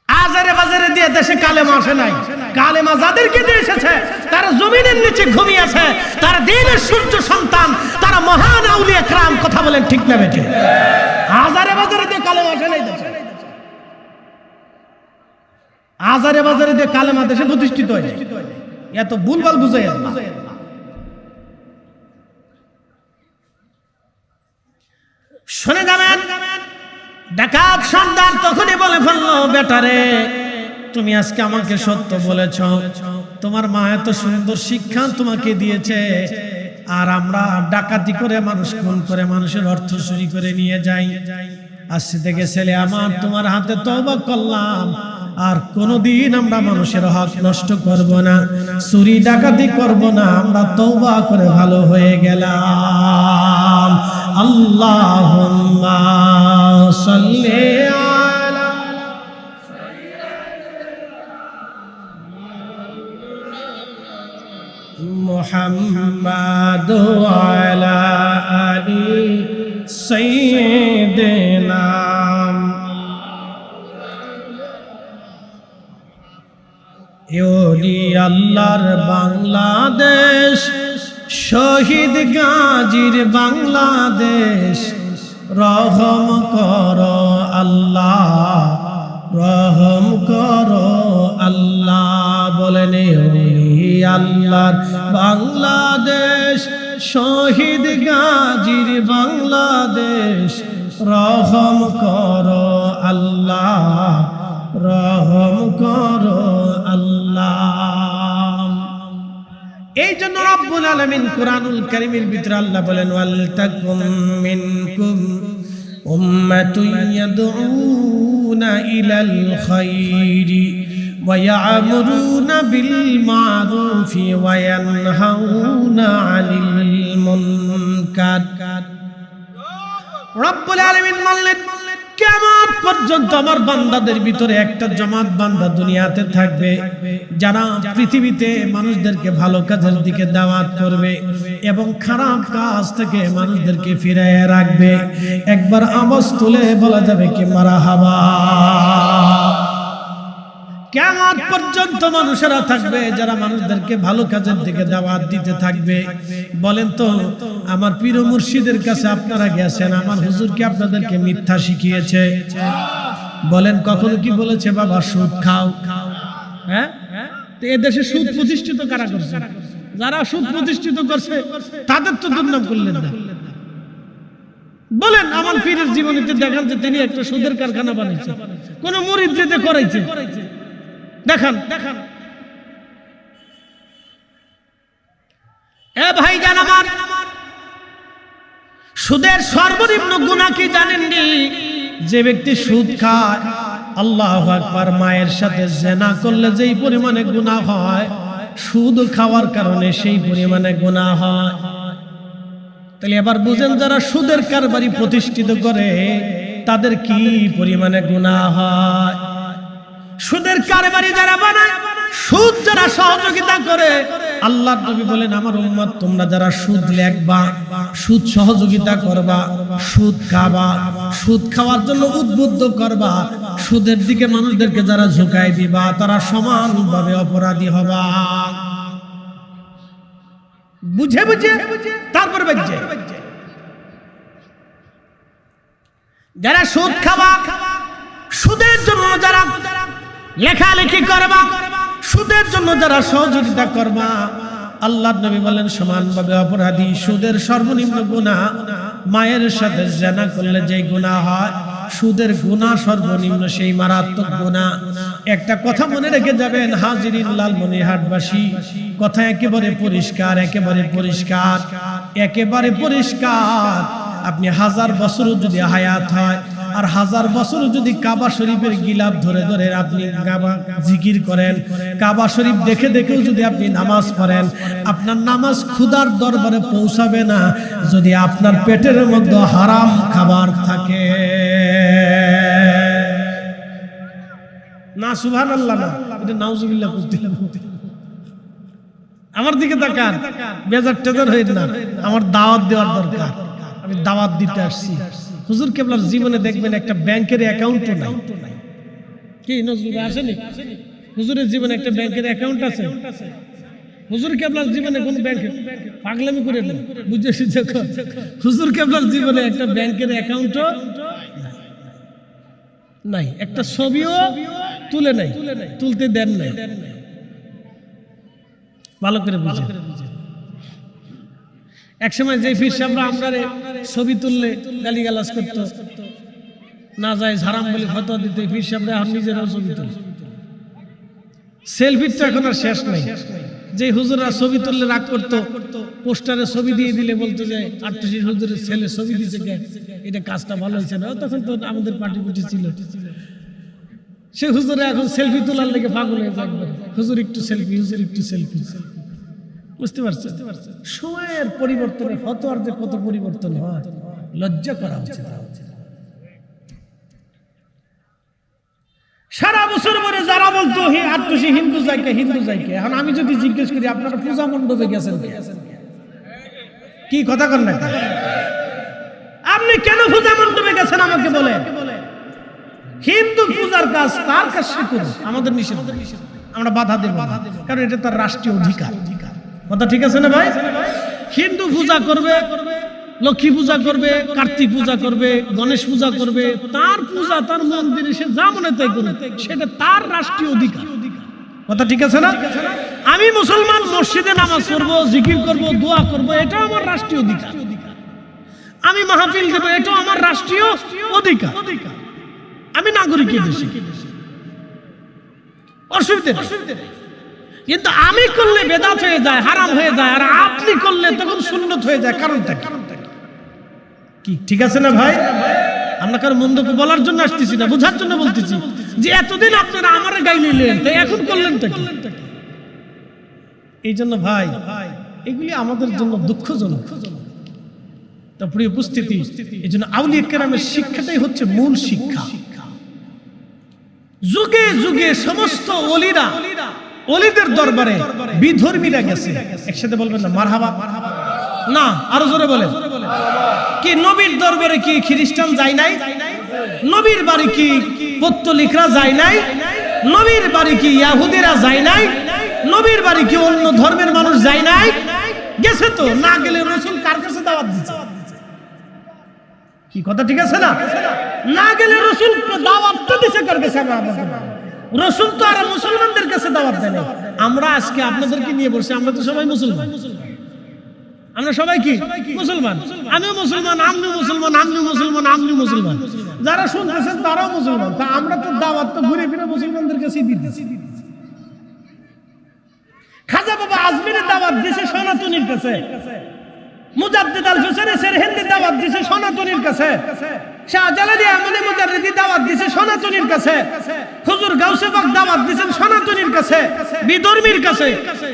S1: আজারে বাজারে দিয়ে দেশে কালেমা আসে নাই। কালেমা যাদেরকে দিয়ে এসেছে তারা জমিনের নিচে ঘুমিয়েছে, তারা দ্বীনের সূর্য সন্তান, তারা মহান আউলিয়া کرام। কথা বলেন ঠিক না বেঠে? আজারে বাজারে দিয়ে কালেমা আসে নাই দেশে। আজারে বাজারে দিয়ে কালেমা দেশে প্রতিষ্ঠিত হয়। এত ভুলভাল বুঝাই না। শুনে যাবেন, ডাকাত সর্দার তখনই বলে ফেললো বেটারে তুমি আজকে আমাকে সত্য বলেছ, তোমার মা এত সুন্দর শিক্ষা তোমাকে দিয়েছে, আর আমরা ডাকাতি করে মানুষ খুন করে মানুষের অর্থ চুরি করে নিয়ে যাই। আজ থেকে ছেলে আমার তোমার হাতে তওবা করলাম, আর কোনদিন আমরা মানুষের হক নষ্ট করব না, চুরি ডাকাতি করব না, আমরা তওবা করে ভালো হয়ে গেলাম। আল্লাহুম্মা সাল্লি আলা মুহাম্মাদ ওয়া আলা আলি সাইয়্যিদিনা। ওলি আল্লাহর বাংলাদেশ, শহীদ গাজীর বাংলাদেশ, রহম করো আল্লাহ, রহম করো আল্লাহ। বলেন ওলি আল্লাহর বাংলাদেশ, শহীদ গাজীর বাংলাদেশ, রহম করো আল্লাহ, রহম করো আল্লাহ। এই জন্য রব্বুল আলামিন কুরআনুল কারীমের ভিতরে আল্লাহ বলেন ওয়াল তাকুম মিনকুম উম্মাতুন ইয়াদউনা ইলাল খায়রি ওয়া ইয়া'মুরুনা বিল মা'রুফি ওয়া ইয়ানহাউনা আনিল মুনকার। রব্বুল আলামিন বললেন কিয়ামত পর্যন্ত আমার বান্দাদের ভিতরে একটা জামাত বান্দা দুনিয়াতে থাকবে, যারা পৃথিবীতে মানুষদেরকে ভালো কাজের দিকে দাওয়াত করবে এবং খারাপ কাজ থেকে মানুষদেরকে ফিরিয়ে রাখবে। একবার আওয়াজ তুলে বলা যাবে কি মারহাবা। কিয়ামত পর্যন্ত মানুষেরা থাকবে যারা মানুষদেরকে ভালো কাজের দিকে দাওয়াত দিতে থাকবে। বলেন তো আমার পীর মুর্শিদের কাছে আপনারা গেছেন, আমার হুজুর কি আপনাদেরকে মিথ্যা শিখিয়েছে? বলেন কখনো কি বলেছে বাবা সুদ খাও? হ্যাঁ, তো এই দেশে সুদ প্রতিষ্ঠিত কারা করছে? যারা সুদ প্রতিষ্ঠিত করছে তাদের তো দুর্নাম করলেন না। বলেন আমার পীরের জীবনীতে দেখান যে তিনি একটা সুদের কারখানা বানিয়েছে, কোন মুরিদ যেতে করাইছে? দেখান দেখান। এ ভাই জান আমার, সুদের সর্বনিম্ন গুনাহ কি জানেননি? যে ব্যক্তি সুদ খায়, আল্লাহু আকবার, মায়ের সাথে জিনা করলে যেই পরিমাণে গুনাহ হয়, সুদ খাওয়ার কারণে সেই পরিমাণে গুনাহ হয়। তাহলে এবার বুঝেন যারা সুদের কারবারি প্রতিষ্ঠিত করে তাদের কি পরিমাণে গুনাহ হয়। সুদের কারবারি যারা বানায়, সুদ যারা সহযোগিতা করে, আল্লাহর নবী বলেন আমার উম্মত তোমরা যারা সুদ লেখবা, সুদ সহযোগিতা করবা, সুদ খাবা, সুদ খাওয়ার জন্য উদ্বুদ্ধ করবা, সুদের দিকে মানুষদেরকে যারা ঝুঁকাই দিবা তারা সমানভাবে অপরাধী হবা। বুঝে বুঝে তারপর বুঝে যারা সুদ খাবা, সুদের জন্য যারা লেখালেখি করবা, সুদের জন্য যারা সহযোগিতা করবা, আল্লাহর নবী বলেন সমানভাবে অপরাধী। সুদের সর্বনিম্ন গুনাহ মায়ের সাথে জিনা করলে যে গুনাহ হয়, সুদের গুনাহ সর্বনিম্ন সেই মারাত্মক গুনাহ। একটা কথা মনে রেখে যাবেন হাজিরিন লালমনিরহাটবাসী, কথা একেবারে পরিষ্কার, একেবারে পরিষ্কার, একেবারে পরিষ্কার। আপনি 1000 বছর যদি হায়াত হয় আর 1000 বছর যদি কাবা শরীফের গিলাফ ধরে ধরে আপনি জিকির করেন, কাবা শরীফ দেখে দেখেও যদি আপনি নামাজ পড়েন, আপনার নামাজ খোদার দরবারে পৌঁছাবে না যদি আপনার পেটের মধ্যে হারাম খাবার থাকে। না সুবহানাল্লাহ, না এটা নাউজুবিল্লাহ করতে। আমার দিকে তাকান, বেজার টেজার হয়ে না, আমার দাওয়াত দেওয়ার দরকার, আমি দাওয়াত দিতে আসছি। হুজুর কেবলার জীবনে দেখবেন একটা ব্যাংকের অ্যাকাউন্টও নাই। কি নজরুল আসেনি? হুজুরের জীবনে একটা ব্যাংকের অ্যাকাউন্ট আছে? হুজুর কেবলার জীবনে কোন ব্যাংকে পাগলামি করে না, বুঝেছি? হুজুর কেবলার জীবনে একটা ব্যাংকের অ্যাকাউন্টও নাই, একটা ছবিও তুলে নাই, তুলতে দেন নাই। ভালো করে বুঝে। একসময় যে পীর সাহেবরা আমরা ছবি তুললে গালিগালাজ করতো, না যায় হারাম বলে ফতোয়া দিতে, পীর সাহেবরা এখন নিজেরাও ছবি তুলে। সেলফির তো এখন আর শেষ নাই। যে হুজুররা ছবি তুললে রাগ করতো, পোস্টারে ছবি দিয়ে দিলে বলতো যে আটটি হুজুরের ছেলে ছবি দিয়েছে, এটা কাজটা ভালো হয়েছে না। তখন তো আমাদের পার্টি পুটি ছিল। সে হুজুরে এখন সেলফি তোলার লেগে পাগল হয়ে থাকবে, হুজুর একটু সেলফি, হুজুর একটু সেলফি। বুঝতে পারছেন? সময়ের পরিবর্তনে ফতোয়ার যে কত পরিবর্তন হয়, লজ্জা করা উচিত। সারা বছর পরে যারা বলতো আটটুসি হিন্দু যাইকে, হিন্দু যাইকে, এখন আমি যদি জিজ্ঞেস করি আপনারা পূজা মণ্ডপে গেছেন কি কথা কন না, আপনি কেন পূজা মণ্ডপে গেছেন আমাকে বলেন। হিন্দু পূজার কাজ তার কাজ সে করুন, আমাদের নিষেধ, আমরা বাধা দেব না, কারণ এটা তার রাষ্ট্রীয় অধিকার। কথা ঠিক আছে না ভাই? হিন্দু পূজা করবে, লক্ষ্মী পূজা করবে, কার্তিক পূজা করবে, গণেশ পূজা করবে, তার পূজা তার মন্দিরে সে যা মনে তাই করবে, সেটা তার রাষ্ট্রীয় অধিকার। কথা ঠিক আছে না? আমি মুসলমান, মসজিদে নামাজ পড়বো, জিকির করবো, দোয়া করবো, এটা আমার রাষ্ট্রীয় অধিকার। আমি মাহফিল দেবো, এটা আমার রাষ্ট্রীয় অধিকার। আমি নাগরিক দেশে, অসুবিধা নেই। কিন্তু আমি করলে বেদাত হয়ে যায়, হারাম হয়ে যায়, আর আপনি করলে তখন সুন্নত হয়ে যায়। কারণটা কি? ঠিক আছে না ভাই? আমরা কারো মন্দ বলার জন্য আসতেছি না, বোঝার জন্য বলতেছি যে এতদিন আপনারা আমার গাই নিলেন, তাই এখন করলেন তা কি? এই জন্য ভাই এগুলি আমাদের জন্য দুঃখজনক। তো প্রিয় উপস্থিতি, এই জন্য আউলিয়া কেরামের শিক্ষাটাই হচ্ছে মূল শিক্ষা। যুগে যুগে সমস্ত ওলিরা, ওলিদের দরবারে বিধর্মীরা গেছে। একসাথে বলবেন না মারহাবা? না, আরো জোরে বলেন। কি নবীর দরবারে কি খ্রিস্টান যায় নাই? নবীর বাড়ি কি পত্তলিকরা যায় নাই? নবীর বাড়ি কি ইহুদিরা যায় নাই? নবীর বাড়ি কি অন্য ধর্মের মানুষ যায় নাই? গেছে তো। না গেলে রাসূল কার কাছে দাওয়াত দিচ্ছে? কি কথা ঠিক আছে না? না গেলে রাসূল দাওয়াত তো দিছে কার কাছে? রাসূল তো আর মুসলমানদের কাছে দাওয়াত দেয় না। আমরা আজকে আপনাদেরকে নিয়ে বসে, আমরা তো সবাই মুসলমান। আমরা সবাই কি মুসলমান? আমিও মুসলমান, আপনিও মুসলমান, আপনিও মুসলমান, আপনিও মুসলমান। যারা শুনতেছেন তারাও মুসলমান। তা আমরা তো দাওয়াত তো ঘুরে ফিরে মুসলমানদের কাছে দিতেছি। খাজা বাবা আজমিরের দাওয়াত দিয়েছে সনাতনীর কাছে, মুজাদ্দিদ আল হুসাইনি সেরহিন্দি দাওয়াত দিয়েছে সনাতনীর কাছে, শাহজালালি আহমদ মুজাদ্দিদি দাওয়াত দিয়েছে সনাতনীর কাছে, হুজুর গাউসে পাক দাওয়াত দিয়েছেন সনাতনীর কাছে, বিধর্মীর কাছে,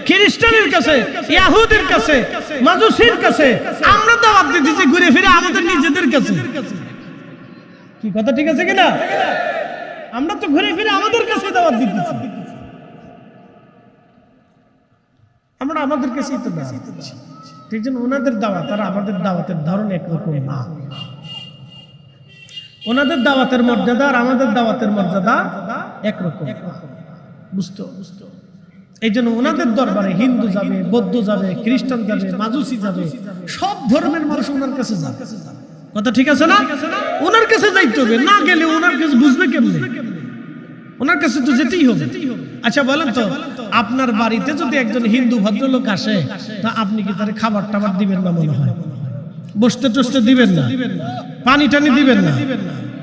S1: খ্রিস্টানের কাছে, ইহুদির কাছে, মাজুসির কাছে। আমরা দাওয়াত দিতেছি ঘুরে ফিরে আমাদের নিজেদের কাছে। কি কথা ঠিক আছে কিনা? আমরা তো ঘুরে ফিরে আমাদের কাছে দাওয়াত দিতেছি। আমরা আমাদের কাছেই তো দাওয়াত দিচ্ছি। ঠিক যেন ওনাদের দাওয়াত আর আমাদের দাওয়াতের ধরন একরকম না। ওনাদের দাওয়াতের মর্যাদা আর আমাদের দাওয়াতের মর্যাদা একরকম, বুঝতো? এই জন্য ওনাদের দরবারে হিন্দু যাবে, বৌদ্ধ যাবে, খ্রিস্টান যাবে, মাজুসি যাবে, সব ধর্মের মানুষ ওনার কাছে যাবে। কথা ঠিক আছে না? ওনার কাছে যাইতে হবে, না গেলে ওনার কাছে বুঝবে কেমনে? ওনার কাছে তো যেতেই হবে। আচ্ছা বলেন তো, আপনার বাড়িতে যদি একজন হিন্দু ভদ্রলোক আসে, তা আপনি কি তার খাবার টাবার দিবেন না? মনে হয় বসতে টসতে দিবেন না, পানি টানি দিবেন না,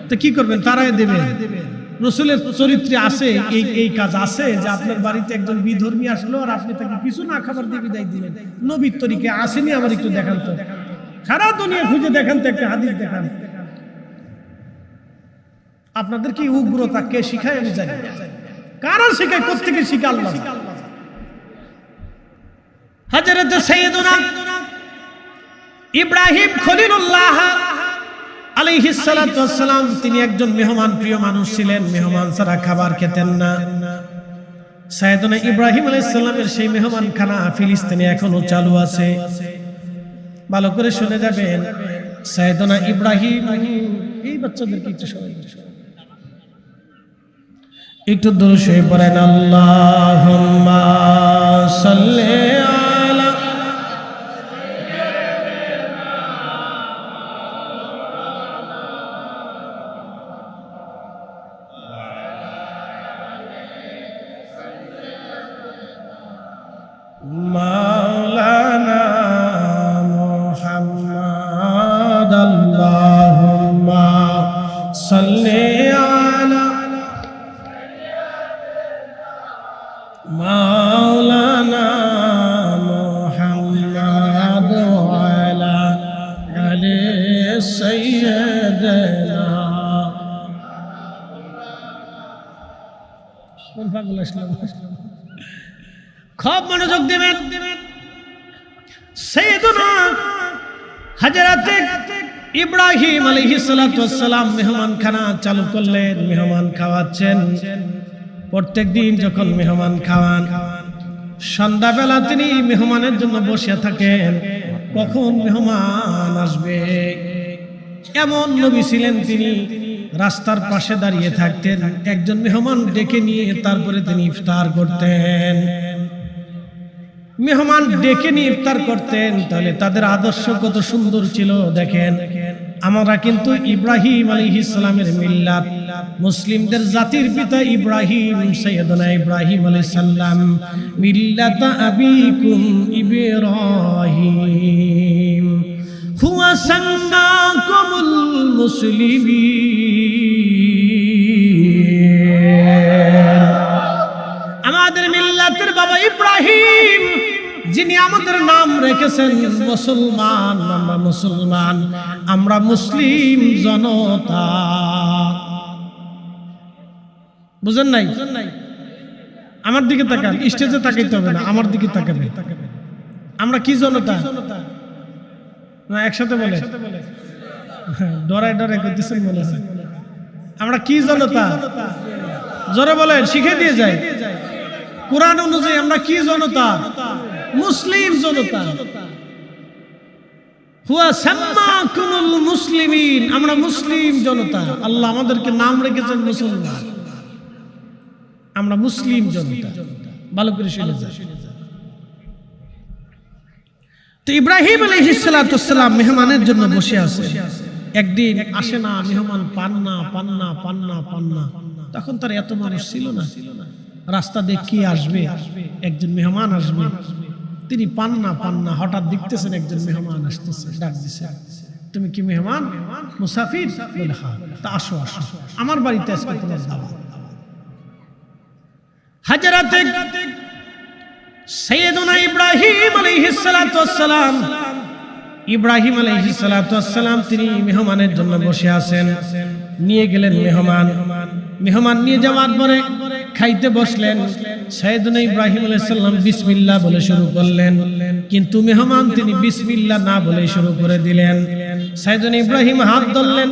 S1: তো কি করবেন? তারাই দেবেন। রাসূলের চরিত্রে আছে এই কাজ আছে যে আপনার বাড়িতে একজন বিধর্মী আসলো আর আপনি তাকে কিছু না খাবার দিয়ে বিদায় দিলেন। নবীর তরিকে আসেনি? আমার একটু দেখান তো, সারা দুনিয়া খুঁজে দেখান তো, একটা হাদিস দেখান। আপনাদের কি উগ্রতা কে শিখায়? আমি জানি কারা শিখায়, কোত্থেকে শিখা? আল্লাহ। হযরত সাইয়েদুনা ইব্রাহিম খলিলুল্লাহ আলাইহিস সালাতু ওয়াস সালাম, তিনি একজন মেহমান প্রিয় মানুষ ছিলেন, মেহমান ছাড়া খাবার খেতেন না। সাইয়েদুনা ইব্রাহিম আলাইহিস সালামের সেই মেহমান খানা ফিলিস্তিনে এখনো চালু আছে। ভালো করে শুনে যাবেন। সাইয়েদুনা ইব্রাহিম, এই বাচ্চাদেরকে একটু সবাই একটু দরুদ শরীফ পড়েন। আল্লাহুম্মা সাল্লি আলা মাওলানা মুহাম্মদ। আল্লাহুম্মা সাল্লি আলা মাওলানা মুহাম্মদ ওয়া আলা আলি সাইয়্যিদিনা। খুব মনোযোগ দিবেন। সাইয়েদুনা হযরত ইব্রাহিম আলাইহিস সালাতু ওয়াস সালাম মেহমানখানা চালু করলেন, মেহমান খাওয়াচ্ছেন। প্রত্যেক দিন যখন মেহমান খাওয়ান, সন্ধ্যাবেলা তিনি মেহমানের জন্য বসে থাকেন, কখন মেহমান আসবে। এমন নবী ছিলেন তিনি, রাস্তার পাশে দাঁড়িয়ে থাকতেন, একজন মেহমান ডেকে নিয়ে তারপরে তিনি ইফতার করতেন। মেহমান ডেকে নিয়ে ইফতার করতেন, তাহলে তাদের আদর্শ কত সুন্দর ছিল দেখেন। আমরা কিন্তু ইব্রাহিম আলাইহিস সালামের মিল্লাত, মুসলিমদের জাতির পিতা ইব্রাহিম, সাইয়েদনা ইব্রাহিম আলাইহিস সালাম, মিল্লাত আবিকুম ইব্রাহিম হুয়া সাম্মাকুমুল মুসলিমিন। আমাদের মিল্লাতের বাবা ইব্রাহিম, যিনি আমাদের নাম রেখেছেন মুসলমান। আমরা মুসলমান, আমরা মুসলিম জনতা। বুঝেন নাই? আমার দিকে তাকান, স্টেজে তাকাইতে হবে না, আমার দিকে তাকাবেন। আমরা কি জনতা? না একসাথে বলে, ডরাই ডরাই করতেছেন মনে হয়। আমরা কি জনতা? জোরে বলেন, শিখে দিয়ে যায়। কোরআন অনুযায়ী আমরা কি জনতা? মুসলিম জনতা। হুয়া সাম্মাকুমুল মুসলিমিন, আমরা মুসলিম জনতা। আল্লাহ আমাদেরকে নাম রেখেছেন মুসলমান, আমরা মুসলিম জনতা। ভালো করে শুনে যান। তো ইব্রাহিম আলাইহিস সালাতু ওয়াস সালাম মেহমানের জন্য বসে আছে। একদিন আসে না, মেহমান পান না। তখন তার এত মানুষ ছিল না, রাস্তা দেখি আসবে একজন মেহমান আসবে, তিনি পান না। হঠাৎ দেখতেছেন একজন মেহমান আসতেছে, ডাক দিছে, তুমি কি মেহমান, মুসাফির? বলে হ্যাঁ। তা আসো, আমার বাড়িতে আজকে তোমার দাওয়াত। হযরত সাইয়েদুনা ইব্রাহিম আলাইহিস সালাতু ওয়াস সালাম, ইব্রাহিম আলাইহিস সালাতু ওয়াস সালাম তিনি মেহমানের জন্য বসে আছেন। নিয়ে গেলেন মেহমান নিয়ে যাওয়ার পরে খাইতে বসলেন। সাইয়েদুনা ইব্রাহিম আলাইহিস সালাম বিসমিল্লাহ বলে শুরু করলেন, কিন্তু মেহমান তিনি বিসমিল্লাহ না বলে শুরু করে দিলেন। সাইয়েদুনা ইব্রাহিম হাত ধরলেন,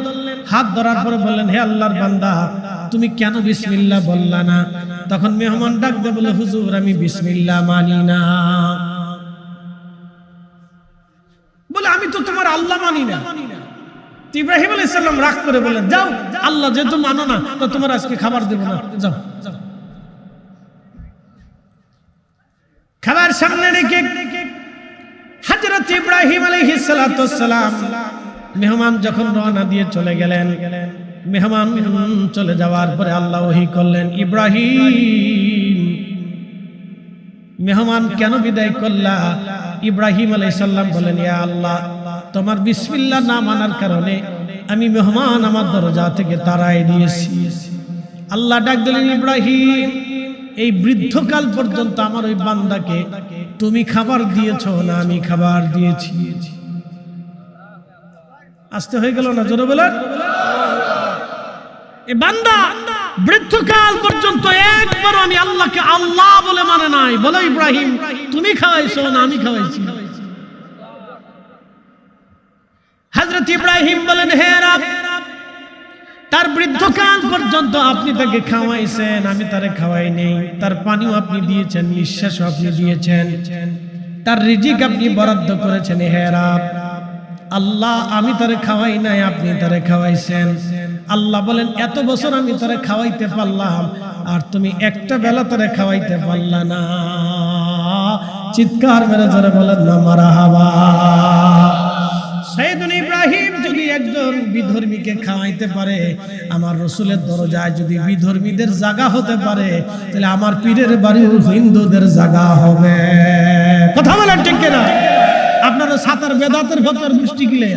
S1: হাত ধরার পরে বললেন, হে আল্লাহর বান্দা, তুমি কেন বিসমিল্লাহ বললা না? তখন মেহমান ডাক দিয়ে বলে, হুজুর আমি বিসমিল্লাহ মানি না। আমি তো তোমার আল্লাহ মানি না। ইব্রাহিম আলাইহিস সালাম রাগ করে বললেন, যাও, আল্লাহ যেহেতু মানো না তো তোমার আজকে খাবার দেব না, যাও। খাবার সামনে রেখে হযরত ইব্রাহিম আলাইহিস সালাতু ওয়াস সালাম মেহমান যখন রওনা দিয়ে চলে গেলেন, মেহমান চলে যাওয়ার পরে আল্লাহ ওহী করলেন, ইব্রাহিম, মেহমান কেন বিদায় করলা? ইব্রাহিম আলাইহিস সালাম বলেন, ইয়া আল্লাহ, তোমার বিসমিল্লাহ না মানার কারণে আমি মেহমান আমার দরজা থেকে তাড়াই দিয়েছি। আল্লাহ ডাক দিলেন, ইব্রাহিম, এই বৃদ্ধকাল পর্যন্ত আমার ওই বান্দাকে তুমি খাবার দিয়েছো না আমি খাবার দিয়েছি? আসতে হয়ে গেল না? জোরে বলেন। এই বান্দা বৃদ্ধকাল পর্যন্ত একবার আমি আল্লাহকে আল্লাহ বলে মানে নাই। বলো, ইব্রাহিম, তুমি খাওয়াইছো না আমি খাওয়াইছি? হযরত ইব্রাহিম বলেন, হে রব, তার বৃদ্ধকাল পর্যন্ত আপনি তাকে খাওয়াইছেন, আমি তারে খাওয়াই নেই। তার পানিও আপনি দিয়েছেন, নিঃশ্বাসও আপনি দিয়েছেন, তার রিজিক আপনি বরাদ্দ করেছেন। হে রব, আল্লাহ, আমি তারে খাওয়াই নাই, আপনি তারে খাওয়াইছেন। আল্লাহ বলেন, এত বছর আমি তারে খাওয়াইতে পারলাম আর তুমি একটা বেলা তারে খাওয়াইতে পারলা না। চিৎকার মেরে জোরে বলেন না মারহাবা। সাইয়েদুনা ইব্রাহিম যদি একজন বিধর্মীকে খাওয়াইতে পারে, আমার রাসূলের দরজায় যদি বিধর্মীদের জায়গা হতে পারে, তাহলে আমার পীরের বাড়িও হিন্দুদের জায়গা হবে। কথা বলেন ঠিক কিনা? আপনারা সাতার বেদাতের ফতোয়ার দৃষ্টি গিলে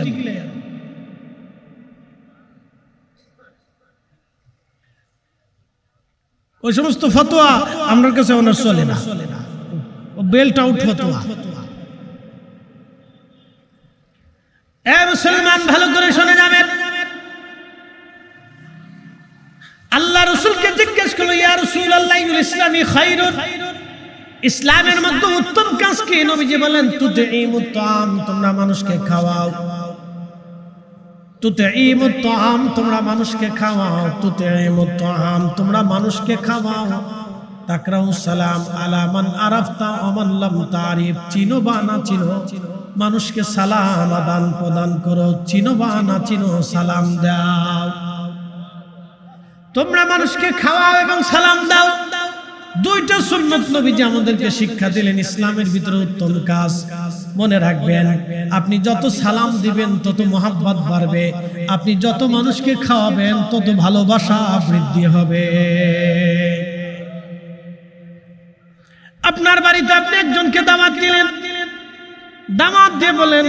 S1: ওই সমস্ত ফতোয়া আমার কাছে ওনার চলে না, ও বেল্ট আউট ফতোয়া। এ মুসলমান, ভালো করে শুনে যাবেন। আল্লাহ রাসূলকে জিজ্ঞেস করলো, ইয়া রাসূলুল্লাহ, ইসলামি খায়রুন, ইসলামের মধ্যে উত্তম কাজ কি? নবীজি বলেন, তুতঈমুত তাআম, তোমরা মানুষকে খাওয়াও। তুতঈমুত তাআম, তোমরা মানুষকে খাওয়াও। তুতঈমুত তাআম, তোমরা মানুষকে খাওয়াও। তাকরাউ সালাম আলা মান আরাফতা ওয়া মান লাম তারিফ, চিনো বা না চিনো মানুষকে সালাম আদান প্রদান করো, চিনো বা না চিনো সালাম দাও। তোমরা মানুষকে খাওয়াও এবং সালাম দাও। দুইটা সুন্নাত নবীজি আমাদেরকে শিক্ষা দিলেন ইসলামের ভিতরে উত্তম কাজ। মনে রাখবেন, আপনি যত সালাম দিবেন তত মহব্বত বাড়বে, আপনি যত মানুষকে খাওয়াবেন তত ভালোবাসা বৃদ্ধি হবে। আপনার বাড়িতে আপনি একজনকে দাওয়াত দিলেন, দাওয়াত দিয়ে বলেন,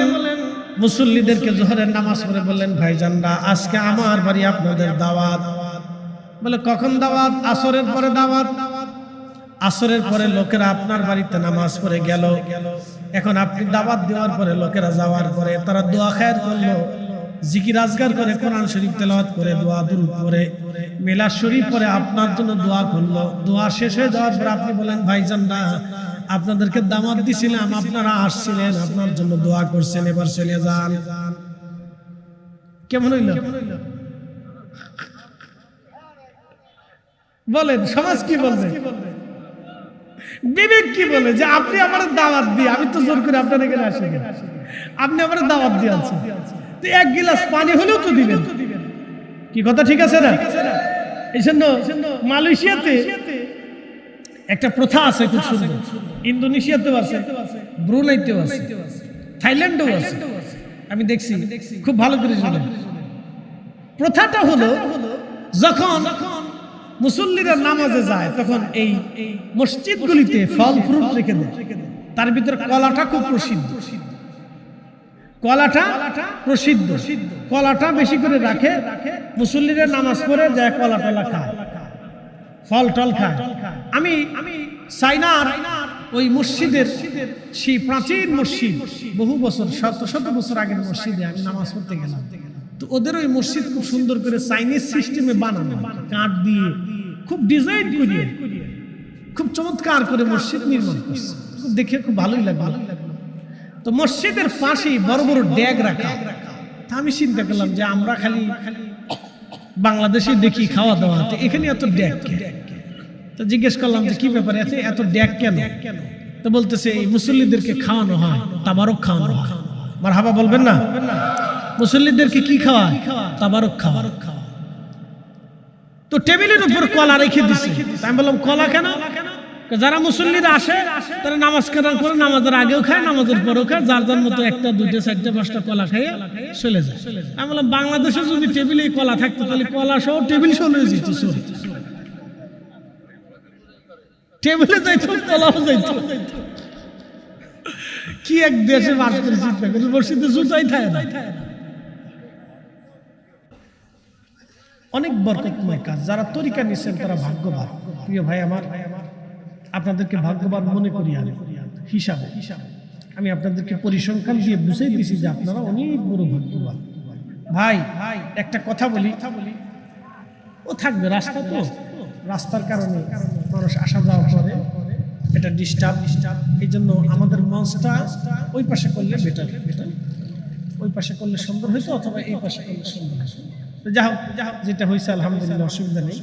S1: মুসল্লিদেরকে জোহরের নামাজ পড়ে বললেন, ভাইজানরা, আজকে আমার বাড়ি আপনাদের দাওয়াত। বলে, কখন দাওয়াত? আসরের পরে দাওয়াত। আসরের পরে লোকেরা আপনার বাড়িতে নামাজ পড়ে গেল। এখন আপনি দাওয়াত দেওয়ার পরে লোকেরা যাওয়ার পরে তারা দোয়া খায়ের করলো, জিকির আজগার করে, কোরআন শরীফ তেলাওয়াত করে, দোয়া দুরূদ পড়ে, মিলাদ শরীফ পড়ে আপনার জন্য দোয়া করলো। দোয়া শেষ হয়ে যাওয়ার পর আপনি বলেন, ভাইজানরা, আপনাদেরকে দাওয়াত দিছিলাম, আপনারা আসছিলেন, আপনার জন্য দোয়া করছেন, এবার চলে যান। কেমন হইল? বলেন, সমাজ কি বলবে? বিবেক কি বলে? যে আপনি আমার দাওয়াত দিয়ে, আমি তো জোর করে আপনার এখানে আসি, আপনি আমার দাওয়াত দিয়ে আছেন, তো এক গিলাস পানি হলেও তো দিবেন। কি কথা ঠিক আছে না? এই জন্য মালয়েশিয়াতে একটা প্রথা আছে খুব সুন্দর, ইন্দোনেশিয়াতেও আছে, ব্রুনাইতেও আছে, থাইল্যান্ডেও আছে। আমি দেখছি, খুব ভালো করে শুনুন। প্রথাটা হলো, যখন মুসল্লিরা নামাজে যায় তখন এই মসজিদগুলিতে ফল ফ্রুট রেখে দেয়। তার ভিতরে কলাটা খুব প্রসিদ্ধ, কলাটা প্রসিদ্ধ, কলাটা বেশি করে রাখে। মুসল্লিরা নামাজ পড়ে যায়, কলা টলা খায়, ফল টল খায়। আমি চাইনার ওই মসজিদের, সেই প্রাচীন মসজিদ, বহু বছর, শত শত বছর আগের মসজিদে আমি নামাজ পড়তে গেলাম। তো ওদের ওই মসজিদ খুব সুন্দর করে চাইনিজ সিস্টেমে বানানো, কাঠ দিয়ে খুব ডিজাইন করিয়ে, খুব চমৎকার করে মসজিদ নির্মাণ করছে। দেখে খুব ভালোই লাগলো। তো মসজিদের পাশেই বড় বড় ড্যাগ রাখা। তা আমি চিন্তা করলাম যে আমরা খালি বাংলাদেশে দেখি খাওয়া দাওয়া, এখানে এত ড্যাগ কেন? তো জিজ্ঞেস করলাম যে কি ব্যাপার, এত ড্যাগ কেন? তো বলতেছে এই মুসল্লিদেরকে খাওয়ানো হয়, তাবারক খাওয়ানো হয়। মারহাবা বলবেন না? মুসল্লিদেরকে কি খাওয়ায়? তাবারক খাওয়া। তো টেবিলের উপর কলা রেখে দিছে। আমি বললাম কলা কেন? যারা মুসল্লিরা আসে তারা নামাজ কালাম করে, নামাজের আগেও খায়, নামাজের পরেও খায়, যার যার মতো একটা, দুইটা, চারটা, পাঁচটা কলা খাইয়ে চলে যায়। আমি বললাম বাংলাদেশে যদি টেবিলে কলা থাকতো তাহলে কলা সহ টেবিল চলে যেত। টেবিলে যাইতো, কলাও যাইতো। কি এক দেশে বাস করে চিন্তা করে, মসজিদে জুতাই থাকে না। অনেক বরকতময় কাজ। যারা তরিকা নিচ্ছেন তারা ভাগ্যবান। প্রিয় ভাই আমার, আপনাদেরকে ভাগ্যবান মনে করি আমি হিসাবে। আমি আপনাদেরকে পরিসংখ্যান দিয়ে বুঝাই দিছি যে আপনারা অনেক বড় ভাগ্যবান। ভাই একটা কথা বলি, ও থাকবে রাস্তা, তো রাস্তার কারণে মানুষ আসা যাওয়া করে, এটা ডিস্টার্ব। এই জন্য আমাদের মঞ্চটা ওই পাশে করলে বেটার। ওই পাশে করলে সুন্দর হইতো, অথবা এই পাশে করলে সুন্দর হইতো। যা হোক, যেটা হয়েছে আলহামদুলিল্লাহ, অসুবিধা নেই।